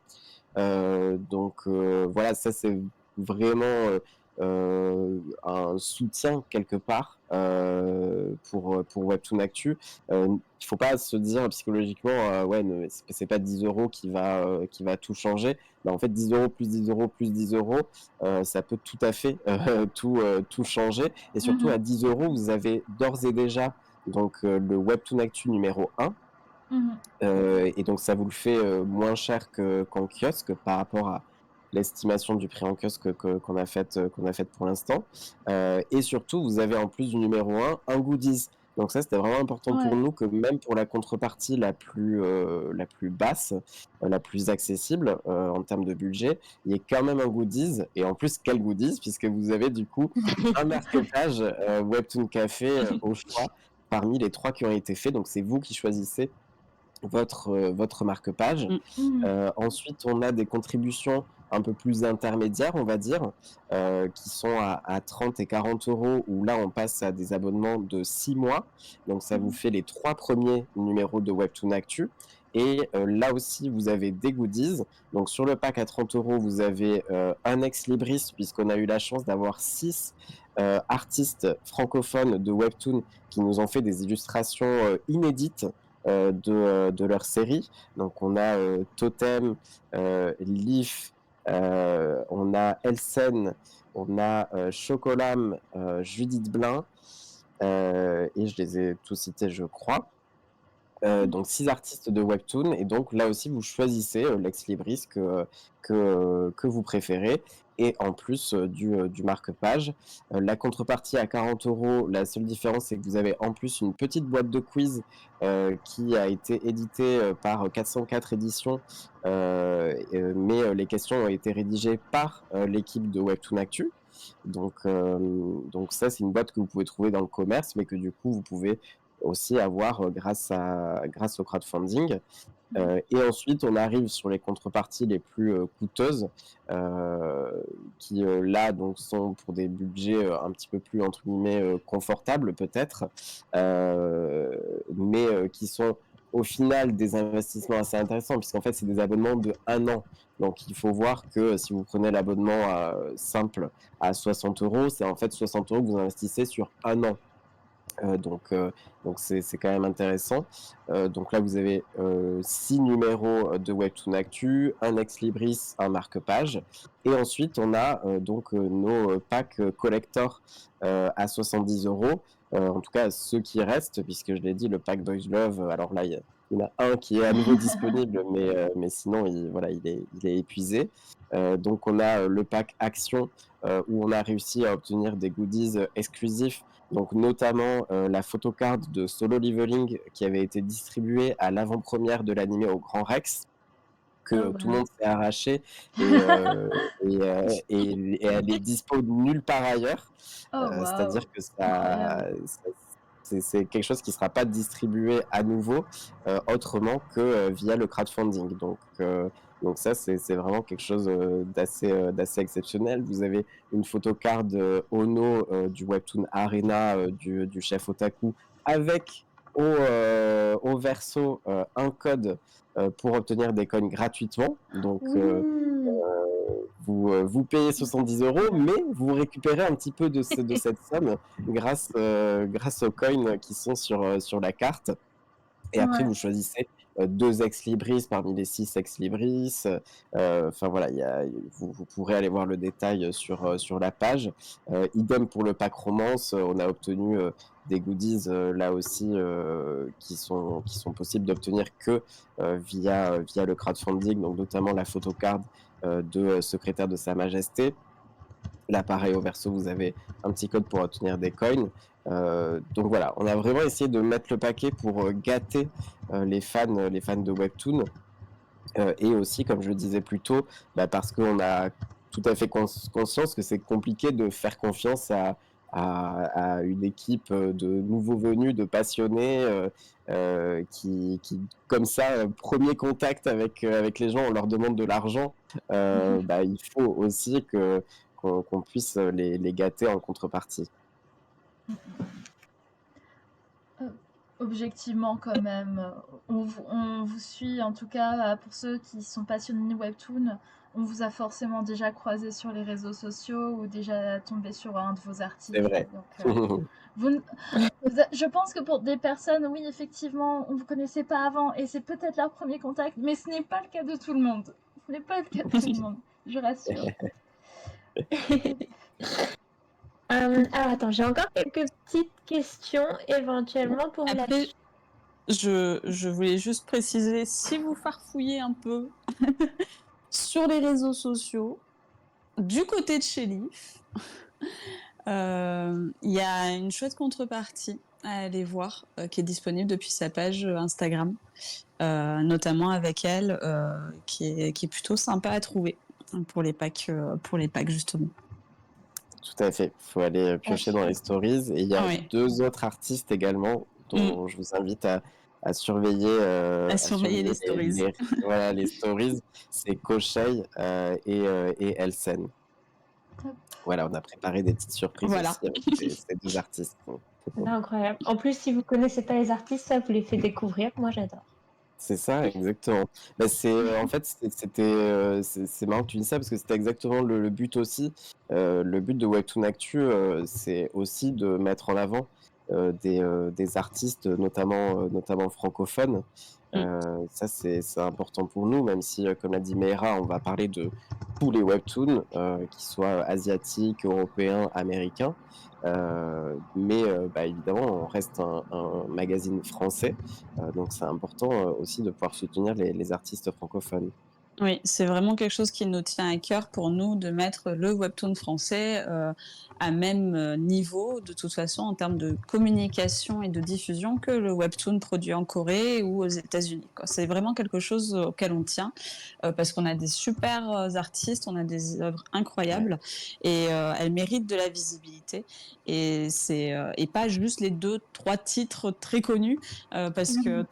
[SPEAKER 2] Donc voilà, ça c'est vraiment un soutien quelque part pour Webtoon Actu. Il faut pas se dire psychologiquement, ouais, c'est pas 10 euros qui va tout changer. Bah, en fait, 10 euros plus 10 euros plus 10 euros, ça peut tout à fait tout changer. Et surtout, à 10 euros, vous avez d'ores et déjà donc, le Webtoon Actu numéro 1.
[SPEAKER 4] Mhm.
[SPEAKER 2] Et donc, ça vous le fait moins cher qu'en kiosque par rapport à l'estimation du prix en kiosque qu'on a faite pour l'instant. Et surtout, vous avez en plus du numéro un goodies. Donc ça, c'était vraiment important pour
[SPEAKER 4] Ouais.
[SPEAKER 2] nous que même pour la contrepartie la plus basse, la plus accessible en termes de budget, il y ait quand même un goodies. Et en plus, quel goodies, puisque vous avez du coup un marque-page Webtoon Café au choix parmi les 3 qui ont été faits. Donc c'est vous qui choisissez votre marque-page.
[SPEAKER 3] Mm.
[SPEAKER 4] Mhm.
[SPEAKER 2] Ensuite, on a des contributions un peu plus intermédiaires, on va dire, qui sont à 30 et 40 euros, où là, on passe à des abonnements de 6 mois. Donc, ça vous fait les 3 premiers numéros de Webtoon Actu. Et là aussi, vous avez des goodies. Donc, sur le pack à 30 euros, vous avez un ex-libris, puisqu'on a eu la chance d'avoir 6 artistes francophones de Webtoon qui nous ont fait des illustrations inédites de leur série. Donc on a Totem, Leaf, on a Elsen, on a Chocolam, Judith Blin, et je les ai tous cités, je crois. Donc 6 artistes de Webtoon, et donc là aussi vous choisissez l'ex-libris que vous préférez, et en plus du marque-page. La contrepartie à 40 euros, la seule différence c'est que vous avez en plus une petite boîte de quiz qui a été éditée par 404 éditions, mais les questions ont été rédigées par l'équipe de Webtoon Actu. Donc ça, c'est une boîte que vous pouvez trouver dans le commerce, mais que du coup, vous pouvez aussi avoir grâce au crowdfunding. Et ensuite, on arrive sur les contreparties les plus coûteuses, qui là donc sont pour des budgets un petit peu plus entre guillemets confortables peut-être, mais qui sont au final des investissements assez intéressants, puisqu'en fait c'est des abonnements de 1 an. Donc il faut voir que si vous prenez l'abonnement simple à 60 euros, c'est en fait 60 euros que vous investissez sur 1 an. Donc c'est quand même intéressant. Donc là, vous avez 6 numéros de Webtoon Actu, un ex-libris, un marque-page. Et ensuite, on a nos packs collector à 70 euros. En tout cas, ceux qui restent, puisque je l'ai dit, le pack Boys Love, alors là, il y en a un qui est à nouveau disponible, mais sinon, il est épuisé. Donc on a le pack Action, où on a réussi à obtenir des goodies exclusifs, donc notamment la photocard de Solo Leveling qui avait été distribuée à l'avant-première de l'animé au Grand Rex, que
[SPEAKER 1] Oh,
[SPEAKER 2] tout le
[SPEAKER 1] wow.
[SPEAKER 2] monde s'est arraché, et elle est dispo nulle part ailleurs.
[SPEAKER 4] Oh
[SPEAKER 2] C'est-à-dire
[SPEAKER 4] waouh,
[SPEAKER 2] que
[SPEAKER 4] incroyable.
[SPEAKER 2] c'est quelque chose qui ne sera pas distribué à nouveau autrement que via le crowdfunding. Donc ça, c'est vraiment quelque chose d'assez exceptionnel. Vous avez une photocard Ono du Webtoon Arena du chef Otaku, avec au verso un code pour obtenir des coins gratuitement. Donc
[SPEAKER 4] Ouh.
[SPEAKER 2] vous payez 70 euros, mais vous récupérez un petit peu de cette somme grâce aux coins qui sont sur la carte. Et après,
[SPEAKER 4] Ouais.
[SPEAKER 2] vous choisissez 2 ex-libris parmi les 6 ex-libris. Enfin voilà, vous pourrez aller voir le détail sur la page. Idem pour le pack romance, on a obtenu des goodies là aussi qui sont possibles d'obtenir que via le crowdfunding, donc notamment la photocard de secrétaire de Sa Majesté. Là, pareil, au verso, vous avez un petit code pour obtenir des coins. Donc voilà, on a vraiment essayé de mettre le paquet pour gâter les fans de Webtoon. Et aussi, comme je le disais plus tôt, parce qu'on a tout à fait conscience que c'est compliqué de faire confiance à une équipe de nouveaux venus, de passionnés, qui comme ça, premier contact avec les gens, on leur demande de l'argent. Il faut aussi qu'on puisse les gâter en contrepartie.
[SPEAKER 4] Euh, Objectivement, quand même, on vous suit, en tout cas, pour ceux qui sont passionnés de Webtoon. on vous a forcément déjà croisé sur les réseaux sociaux ou déjà tombé sur un de vos
[SPEAKER 2] C'est
[SPEAKER 4] articles.
[SPEAKER 2] vrai.
[SPEAKER 4] Donc, vous ne- je pense que pour des personnes, oui, effectivement, on ne vous connaissait pas avant et c'est peut-être leur premier contact, mais ce n'est pas le cas de tout le monde. Ce n'est pas le cas de tout le monde, je rassure.
[SPEAKER 1] Alors attends, j'ai encore quelques petites questions éventuellement pour la
[SPEAKER 3] Après,
[SPEAKER 1] suite.
[SPEAKER 3] je voulais juste préciser, si vous farfouillez un peu sur les réseaux sociaux, du côté de chez Leaf, il y a une chouette contrepartie à aller voir qui est disponible depuis sa page Instagram, notamment avec elle, qui est plutôt sympa à trouver pour les packs justement.
[SPEAKER 2] Tout à fait. Il faut aller piocher dans les stories. Et il y a
[SPEAKER 3] Ouais.
[SPEAKER 2] 2 autres artistes également dont je vous invite à surveiller,
[SPEAKER 3] À surveiller les stories.
[SPEAKER 2] voilà, les stories. C'est Kochei et Elsen.
[SPEAKER 4] Top.
[SPEAKER 2] Voilà, on a préparé des petites surprises
[SPEAKER 3] Voilà.
[SPEAKER 2] aussi avec ces 2 artistes.
[SPEAKER 1] C'est incroyable. En plus, si vous connaissez pas les artistes, ça vous les fait découvrir. Moi, j'adore.
[SPEAKER 2] C'est ça, exactement. Bah, en fait, c'est marrant que tu dis ça parce que c'était exactement le but aussi. Le but de Webtoon Actu, c'est aussi de mettre en avant des artistes, notamment francophones. Ça, c'est important pour nous, même si, comme l'a dit Meira, on va parler de tous les Webtoons, qu'ils soient asiatiques, européens, américains. Mais bah, évidemment, on reste un magazine français. Donc c'est important aussi de pouvoir soutenir les artistes francophones.
[SPEAKER 3] Oui, c'est vraiment quelque chose qui nous tient à cœur pour nous de mettre le webtoon français à même niveau, de toute façon, en termes de communication et de diffusion que le webtoon produit en Corée ou aux États-Unis, quoi. C'est vraiment quelque chose auquel on tient parce qu'on a des super artistes, on a des œuvres incroyables et elles méritent de la visibilité. Et et pas juste les 2-3 titres très connus parce que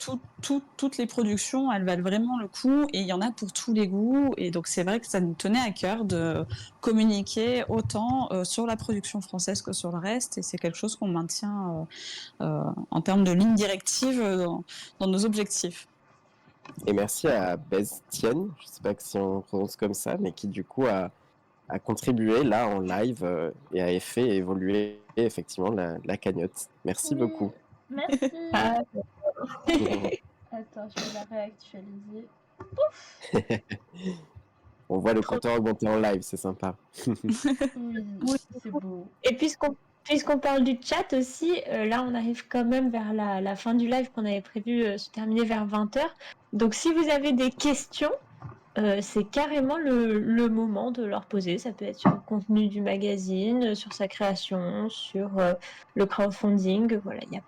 [SPEAKER 3] toutes les productions, elles valent vraiment le coup et il y en a pour tous les goûts. Et donc, c'est vrai que ça nous tenait à cœur de communiquer autant sur la production française que sur le reste. Et c'est quelque chose qu'on maintient en termes de ligne directive dans nos objectifs.
[SPEAKER 2] Et merci à Bestienne, je ne sais pas si on prononce comme ça, mais qui du coup a contribué là en live et a fait évoluer effectivement la cagnotte. Merci
[SPEAKER 4] Oui,
[SPEAKER 2] beaucoup.
[SPEAKER 4] merci.
[SPEAKER 1] Ah,
[SPEAKER 4] Attends, je vais la réactualiser.
[SPEAKER 2] On voit le compteur augmenter en live, c'est sympa.
[SPEAKER 4] Oui, c'est beau.
[SPEAKER 1] Et puisqu'on parle du chat aussi, là on arrive quand même vers la fin du live qu'on avait prévu se terminer vers 20h. Donc si vous avez des questions, c'est carrément le moment de leur poser. Ça peut être sur le contenu du magazine, sur sa création, sur le crowdfunding. Voilà, il n'y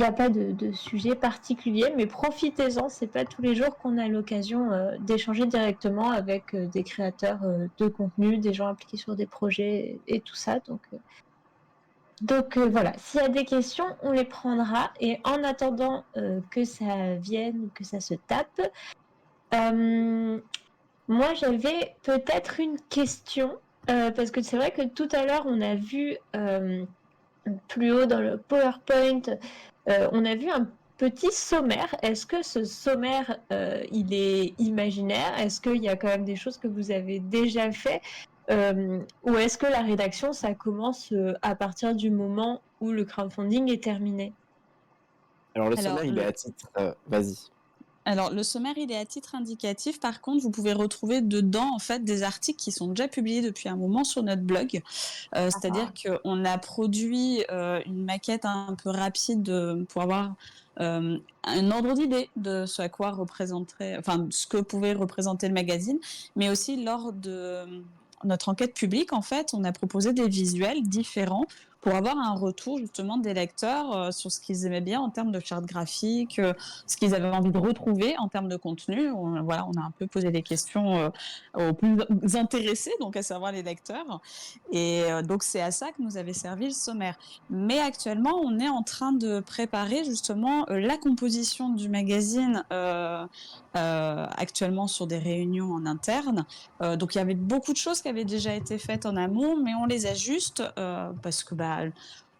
[SPEAKER 1] a pas de sujet particulier, mais profitez-en. C'est pas tous les jours qu'on a l'occasion d'échanger directement avec des créateurs de contenu, des gens impliqués sur des projets et tout ça. Donc voilà, s'il y a des questions, on les prendra. Et en attendant que ça vienne ou que ça se tape, moi j'avais peut-être une question. Parce que c'est vrai que tout à l'heure, on a vu plus haut dans le PowerPoint, on a vu un petit sommaire. Est-ce que ce sommaire, il est imaginaire? Est-ce qu'il y a quand même des choses que vous avez déjà fait? Ou est-ce que la rédaction, ça commence à partir du moment où le crowdfunding est terminé?
[SPEAKER 2] Alors le sommaire, il est à titre... Vas-y.
[SPEAKER 3] Alors, le sommaire, il est à titre indicatif. Par contre, vous pouvez retrouver dedans, en fait, des articles qui sont déjà publiés depuis un moment sur notre blog. C'est-à-dire qu'on a produit une maquette un peu rapide pour avoir un ordre d'idée de ce à quoi représenterait, enfin, ce que pouvait représenter le magazine, mais aussi lors de notre enquête publique, en fait, on a proposé des visuels différents pour avoir un retour justement des lecteurs sur ce qu'ils aimaient bien en termes de charte graphique, ce qu'ils avaient envie de retrouver en termes de contenu. On a un peu posé des questions aux plus intéressés, donc à savoir les lecteurs. Et donc c'est à ça que nous avait servi le sommaire. Mais actuellement, on est en train de préparer justement la composition du magazine actuellement sur des réunions en interne. Donc il y avait beaucoup de choses qui avaient déjà été faites en amont, mais on les ajuste parce que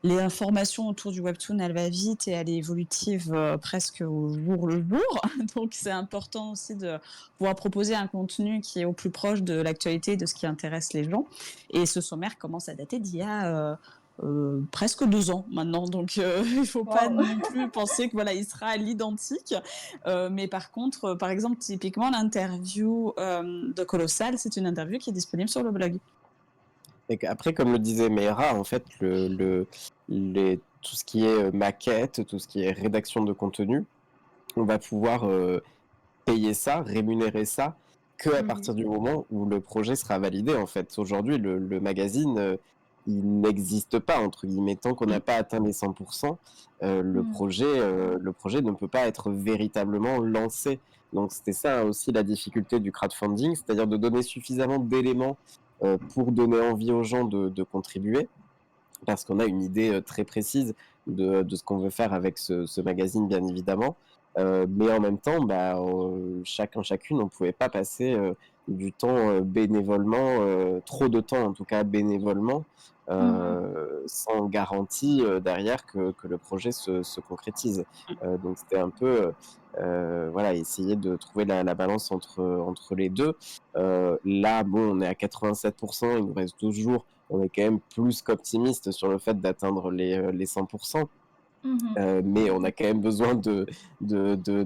[SPEAKER 3] les informations autour du webtoon, elle va vite et elle est évolutive presque au jour le jour. Donc, c'est important aussi de pouvoir proposer un contenu qui est au plus proche de l'actualité, de ce qui intéresse les gens. Et ce sommaire commence à dater d'il y a presque 2 ans maintenant. Donc, il ne faut pas
[SPEAKER 4] Wow.
[SPEAKER 3] non plus penser que voilà, il sera à l'identique. Mais par contre, par exemple, typiquement, l'interview de Colossal, c'est une interview qui est disponible sur le blog.
[SPEAKER 2] Et après, comme le disait Meira, en fait, tout ce qui est maquette, tout ce qui est rédaction de contenu, on va pouvoir payer ça, rémunérer ça, que à partir du moment où le projet sera validé. En fait, aujourd'hui, le magazine, il n'existe pas, entre guillemets, tant qu'on n'a pas atteint les 100%, le projet ne peut pas être véritablement lancé. Donc, c'était ça aussi la difficulté du crowdfunding, c'est-à-dire de donner suffisamment d'éléments pour donner envie aux gens de contribuer, parce qu'on a une idée très précise de ce qu'on veut faire avec ce magazine, bien évidemment. Mais en même temps, chacune, on ne pouvait pas passer du temps bénévolement, trop de temps en tout cas bénévolement, sans garantie derrière que le projet se concrétise. Donc c'était un peu voilà, essayer de trouver la balance entre les deux. Là, bon, on est à 87%, il nous reste 12 jours, on est quand même plus qu'optimiste sur le fait d'atteindre les 100%. Mais on a quand même besoin de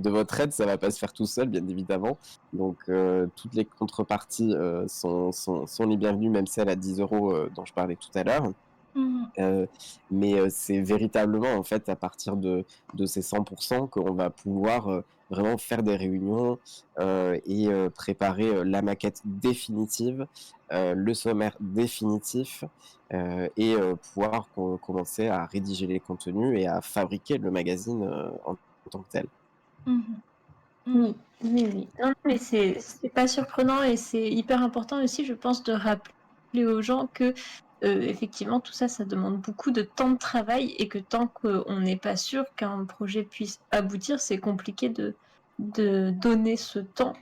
[SPEAKER 2] votre aide, ça va pas se faire tout seul, bien évidemment. Donc, toutes les contreparties sont les bienvenues, même celle à 10 euros dont je parlais tout à l'heure. Mais c'est véritablement, en fait, à partir de ces 100% qu'on va pouvoir vraiment faire des réunions et préparer la maquette définitive, le sommaire définitif et pouvoir commencer à rédiger les contenus et à fabriquer le magazine en tant que tel.
[SPEAKER 1] Oui. Non, mais c'est pas surprenant et c'est hyper important aussi, je pense, de rappeler aux gens que effectivement, tout ça, ça demande beaucoup de temps de travail et que tant qu'on n'est pas sûr qu'un projet puisse aboutir, c'est compliqué de donner ce temps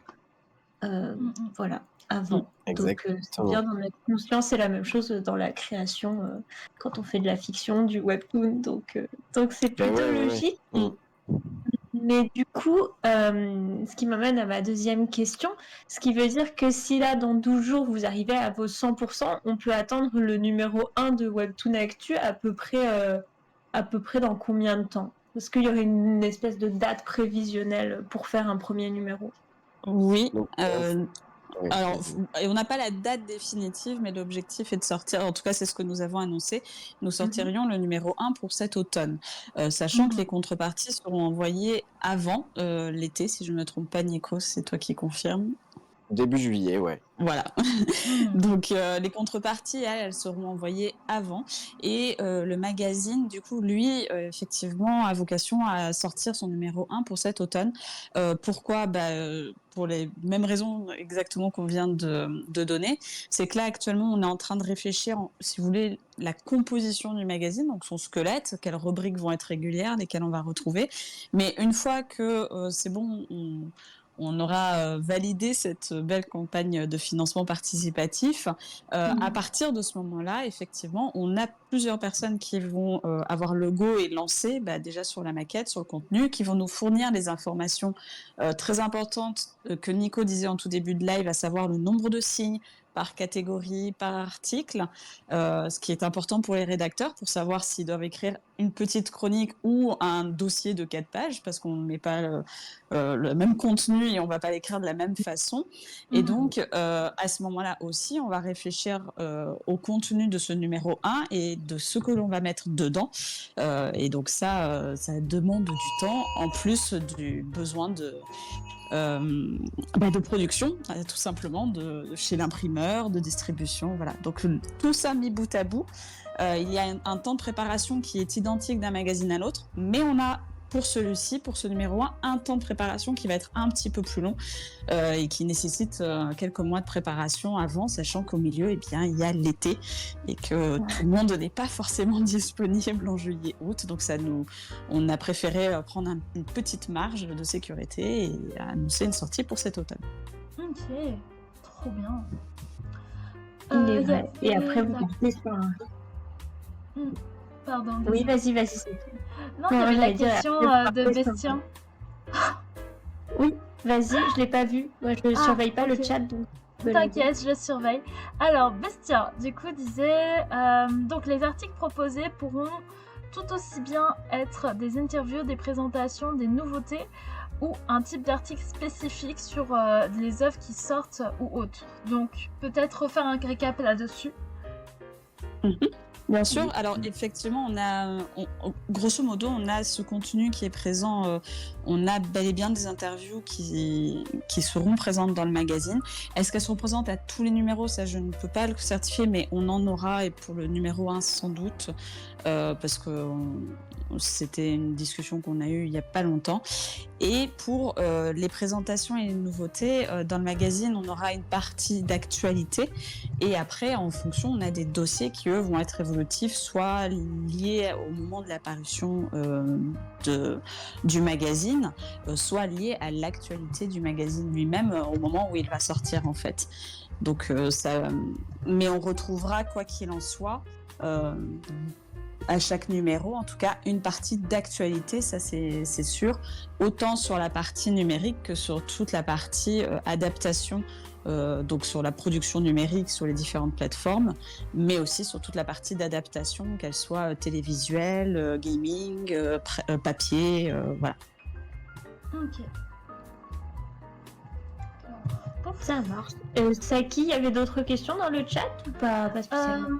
[SPEAKER 1] voilà, avant. Donc, c'est bien d'en être conscient. C'est la même chose dans la création quand on fait de la fiction, du webtoon. Donc c'est plutôt logique. Mais du coup, ce qui m'amène à ma deuxième question, ce qui veut dire que si là, dans 12 jours, vous arrivez à vos 100%, on peut attendre le numéro 1 de Webtoon Actu à peu près dans combien de temps? Est-ce qu'il y aurait une espèce de date prévisionnelle pour faire un premier numéro?
[SPEAKER 3] Oui.
[SPEAKER 2] Donc,
[SPEAKER 3] Alors, on n'a pas la date définitive, mais l'objectif est de sortir, en tout cas c'est ce que nous avons annoncé, nous sortirions le numéro 1 pour cet automne, sachant que les contreparties seront envoyées avant l'été, si je ne me trompe pas, Nico, c'est toi qui confirme.
[SPEAKER 2] Début juillet, ouais.
[SPEAKER 3] Voilà. Donc, les contreparties, elles seront envoyées avant. Et le magazine, du coup, lui, effectivement, a vocation à sortir son numéro 1 pour cet automne. Pourquoi pour les mêmes raisons exactement qu'on vient de donner. C'est que là, actuellement, on est en train de réfléchir, si vous voulez, la composition du magazine, donc son squelette, quelles rubriques vont être régulières, lesquelles on va retrouver. Mais une fois que c'est bon, on aura validé cette belle campagne de financement participatif. À partir de ce moment-là, effectivement, on a plusieurs personnes qui vont avoir le go et lancer déjà sur la maquette, sur le contenu, qui vont nous fournir les informations très importantes que Nico disait en tout début de live, à savoir le nombre de signes par catégorie, par article, ce qui est important pour les rédacteurs pour savoir s'ils doivent écrire une petite chronique ou un dossier de 4 pages, parce qu'on ne met pas le même contenu et on ne va pas l'écrire de la même façon. Et donc, à ce moment-là aussi, on va réfléchir au contenu de ce numéro 1 et de ce que l'on va mettre dedans. Et donc ça demande du temps, en plus du besoin de production, tout simplement, chez l'imprimeur, de distribution, voilà. Donc tout ça mis bout à bout, il y a un temps de préparation qui est identique d'un magazine à l'autre, mais on a pour celui-ci, pour ce numéro 1, un temps de préparation qui va être un petit peu plus long et qui nécessite quelques mois de préparation avant, sachant qu'au milieu, il y a l'été et que tout le monde n'est pas forcément disponible en juillet-août. Donc on a préféré prendre une petite marge de sécurité et annoncer une sortie pour cet automne.
[SPEAKER 4] Ok, trop bien.
[SPEAKER 1] Et après, vous partez sur un...
[SPEAKER 4] Pardon.
[SPEAKER 1] Oui,
[SPEAKER 4] désolée.
[SPEAKER 1] vas-y.
[SPEAKER 4] Non, il y avait la
[SPEAKER 1] j'allais dire,
[SPEAKER 4] question de Bestien.
[SPEAKER 1] Oui, vas-y, je l'ai pas vu. Moi, je surveille pas
[SPEAKER 4] ok.
[SPEAKER 1] le chat, donc je peux la dire.
[SPEAKER 4] T'inquiète, je le surveille. Alors, Bestien, du coup, disait donc les articles proposés pourront tout aussi bien être des interviews, des présentations, des nouveautés ou un type d'article spécifique sur les œuvres qui sortent ou autres. Donc, peut-être refaire un récap là-dessus.
[SPEAKER 3] Bien sûr. Alors effectivement, grosso modo, on a ce contenu qui est présent. On a bel et bien des interviews qui seront présentes dans le magazine. Est-ce qu'elles seront présentes à tous les numéros? Ça, je ne peux pas le certifier, mais on en aura, et pour le numéro 1 sans doute, parce que c'était une discussion qu'on a eue il n'y a pas longtemps. Et pour les présentations et les nouveautés, dans le magazine, on aura une partie d'actualité. Et après, en fonction, on a des dossiers qui, eux, vont être évolutifs, soit liés au moment de l'apparition du magazine, soit liés à l'actualité du magazine lui-même, au moment où il va sortir, en fait. Donc, mais on retrouvera, quoi qu'il en soit, à chaque numéro, en tout cas, une partie d'actualité, ça c'est sûr, autant sur la partie numérique que sur toute la partie adaptation, donc sur la production numérique sur les différentes plateformes, mais aussi sur toute la partie d'adaptation, qu'elle soit télévisuelle, gaming, papier, voilà.
[SPEAKER 4] Ok.
[SPEAKER 1] Ça marche. Saki, il y avait d'autres questions dans le chat ou pas spécialement?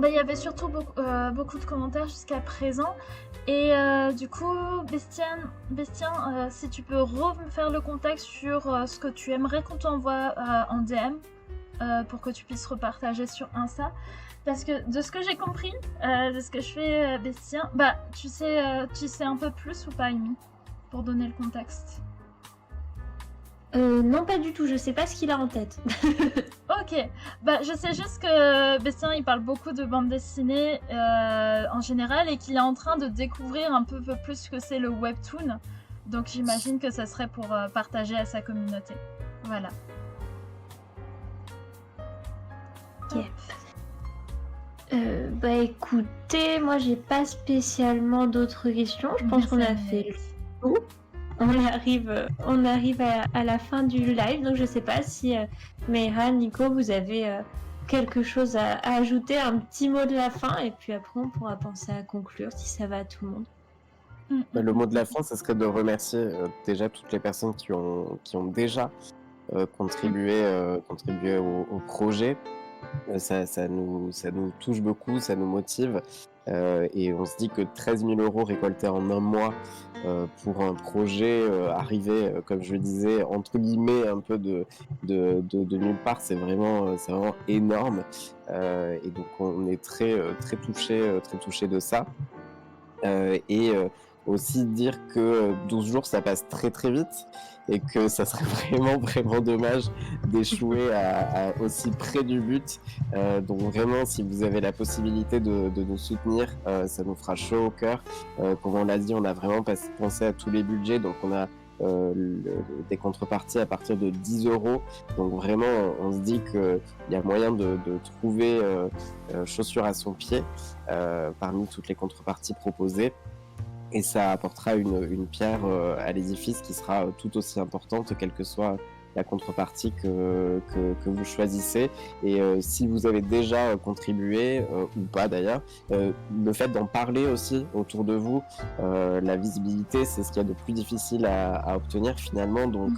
[SPEAKER 4] Il y avait surtout beaucoup de commentaires jusqu'à présent. Et du coup, Bestien, si tu peux refaire le contact sur ce que tu aimerais qu'on t'envoie en DM pour que tu puisses repartager sur Insta. Parce que de ce que j'ai compris, de ce que je fais, Bestien, tu sais un peu plus ou pas, Amy, pour donner le contexte?
[SPEAKER 1] Non, pas du tout, je sais pas ce qu'il a en tête.
[SPEAKER 4] Ok, je sais juste que Bestien il parle beaucoup de bande dessinée en général et qu'il est en train de découvrir un peu plus ce que c'est le webtoon. Donc j'imagine que ça serait pour partager à sa communauté. Voilà.
[SPEAKER 1] Ok. Écoutez, moi j'ai pas spécialement d'autres questions. Je pense qu'on a fait le tour. On arrive à la fin du live, donc je sais pas si Meira, Nico, vous avez quelque chose à ajouter, un petit mot de la fin, et puis après on pourra penser à conclure si ça va à tout le monde.
[SPEAKER 2] Le mot de la fin, ce serait de remercier déjà toutes les personnes qui ont déjà contribué au projet. Ça nous touche beaucoup, ça nous motive. Et on se dit que 13 000 € récoltés en un mois pour un projet arrivé, comme je le disais, entre guillemets, un peu de nulle part, c'est vraiment énorme. Et donc on est très touché de ça. Aussi dire que 12 jours ça passe très très vite et que ça serait vraiment dommage d'échouer à aussi près du but. Donc vraiment, si vous avez la possibilité de nous soutenir, ça nous fera chaud au cœur. Comme on l'a dit, on a vraiment pensé à tous les budgets, donc on a des contreparties à partir de 10 €. Donc vraiment, on se dit qu'il y a moyen de trouver chaussure à son pied parmi toutes les contreparties proposées. Et ça apportera une pierre à l'édifice qui sera tout aussi importante, quelle que soit la contrepartie que vous choisissez. Et si vous avez déjà contribué, ou pas d'ailleurs, le fait d'en parler aussi autour de vous, la visibilité, c'est ce qu'il y a de plus difficile à obtenir finalement. Donc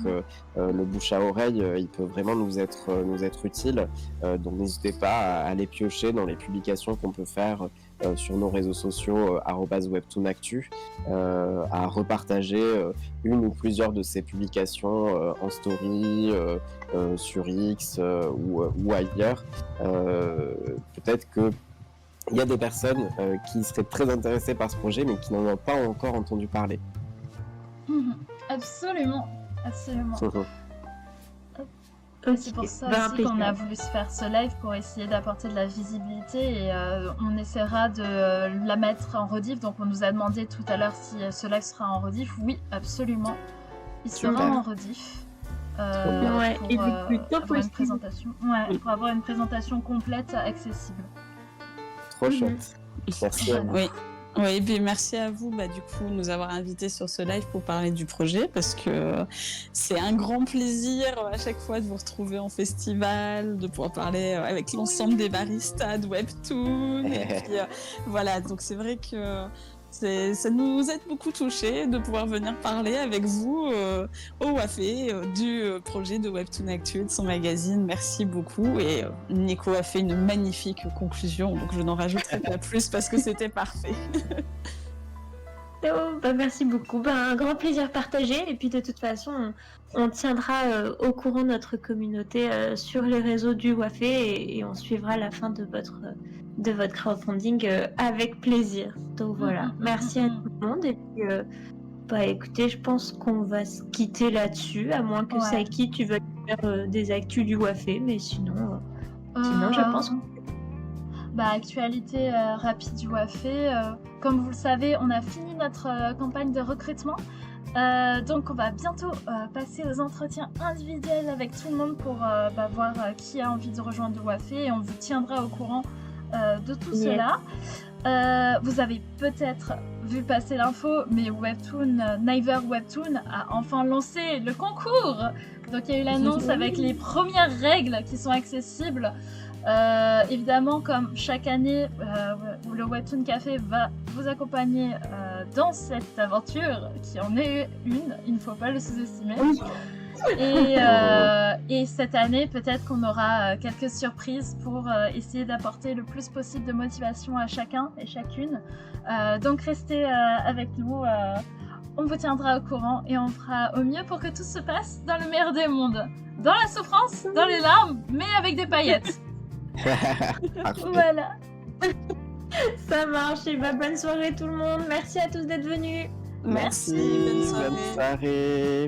[SPEAKER 2] le bouche à oreille, il peut vraiment nous être utile. Donc n'hésitez pas à aller piocher dans les publications qu'on peut faire sur nos réseaux sociaux @webtoonactu, à repartager une ou plusieurs de ces publications en story, sur X ou ailleurs. Peut-être que il y a des personnes qui seraient très intéressées par ce projet mais qui n'en ont pas encore entendu parler.
[SPEAKER 4] Absolument. C'est pour ça aussi qu'on a voulu se faire ce live, pour essayer d'apporter de la visibilité, et on essaiera de la mettre en rediff. Donc on nous a demandé tout à l'heure si ce live sera en rediff. Oui, absolument, il sera en rediff pour avoir une présentation complète, accessible.
[SPEAKER 2] Trop chouette. Merci à vous.
[SPEAKER 3] Oui. Oui, et puis merci à vous du coup de nous avoir invités sur ce live pour parler du projet parce que c'est un grand plaisir à chaque fois de vous retrouver en festival, de pouvoir parler avec l'ensemble des baristas de Webtoon. Et puis, voilà, donc c'est vrai que ça nous a beaucoup touchés de pouvoir venir parler avec vous au Wafé du projet de Webtoon Actu, de son magazine. Merci beaucoup. Et Nico a fait une magnifique conclusion, donc je n'en rajouterai pas plus parce que c'était parfait.
[SPEAKER 1] Merci beaucoup. Un grand plaisir partagé. Et puis de toute façon, on tiendra au courant notre communauté sur les réseaux du Wafé et on suivra la fin de votre crowdfunding avec plaisir. Donc voilà, merci à tout le monde. Et puis, écoutez, je pense qu'on va se quitter là-dessus, à moins que Saiki, tu veuilles faire des actus du Wafé, mais sinon je pense que...
[SPEAKER 4] Actualité rapide du Wafé. Comme vous le savez, on a fini notre campagne de recrutement. Donc on va bientôt passer aux entretiens individuels avec tout le monde pour voir qui a envie de rejoindre le Wafé et on vous tiendra au courant de tout cela. Vous avez peut-être vu passer l'info, mais Naver Webtoon a enfin lancé le concours. Donc il y a eu l'annonce avec les premières règles qui sont accessibles. Évidemment, comme chaque année, le Webtoon Café va vous accompagner dans cette aventure, qui en est une, il ne faut pas le sous-estimer. Et cette année, peut-être qu'on aura quelques surprises pour essayer d'apporter le plus possible de motivation à chacun et chacune. Donc restez avec nous, on vous tiendra au courant et on fera au mieux pour que tout se passe dans le meilleur des mondes. Dans la souffrance, dans les larmes, mais avec des paillettes. Voilà.
[SPEAKER 1] Ça marche. Et bonne soirée tout le monde. Merci à tous d'être venus.
[SPEAKER 3] Merci, bonne soirée.
[SPEAKER 2] Bonne soirée.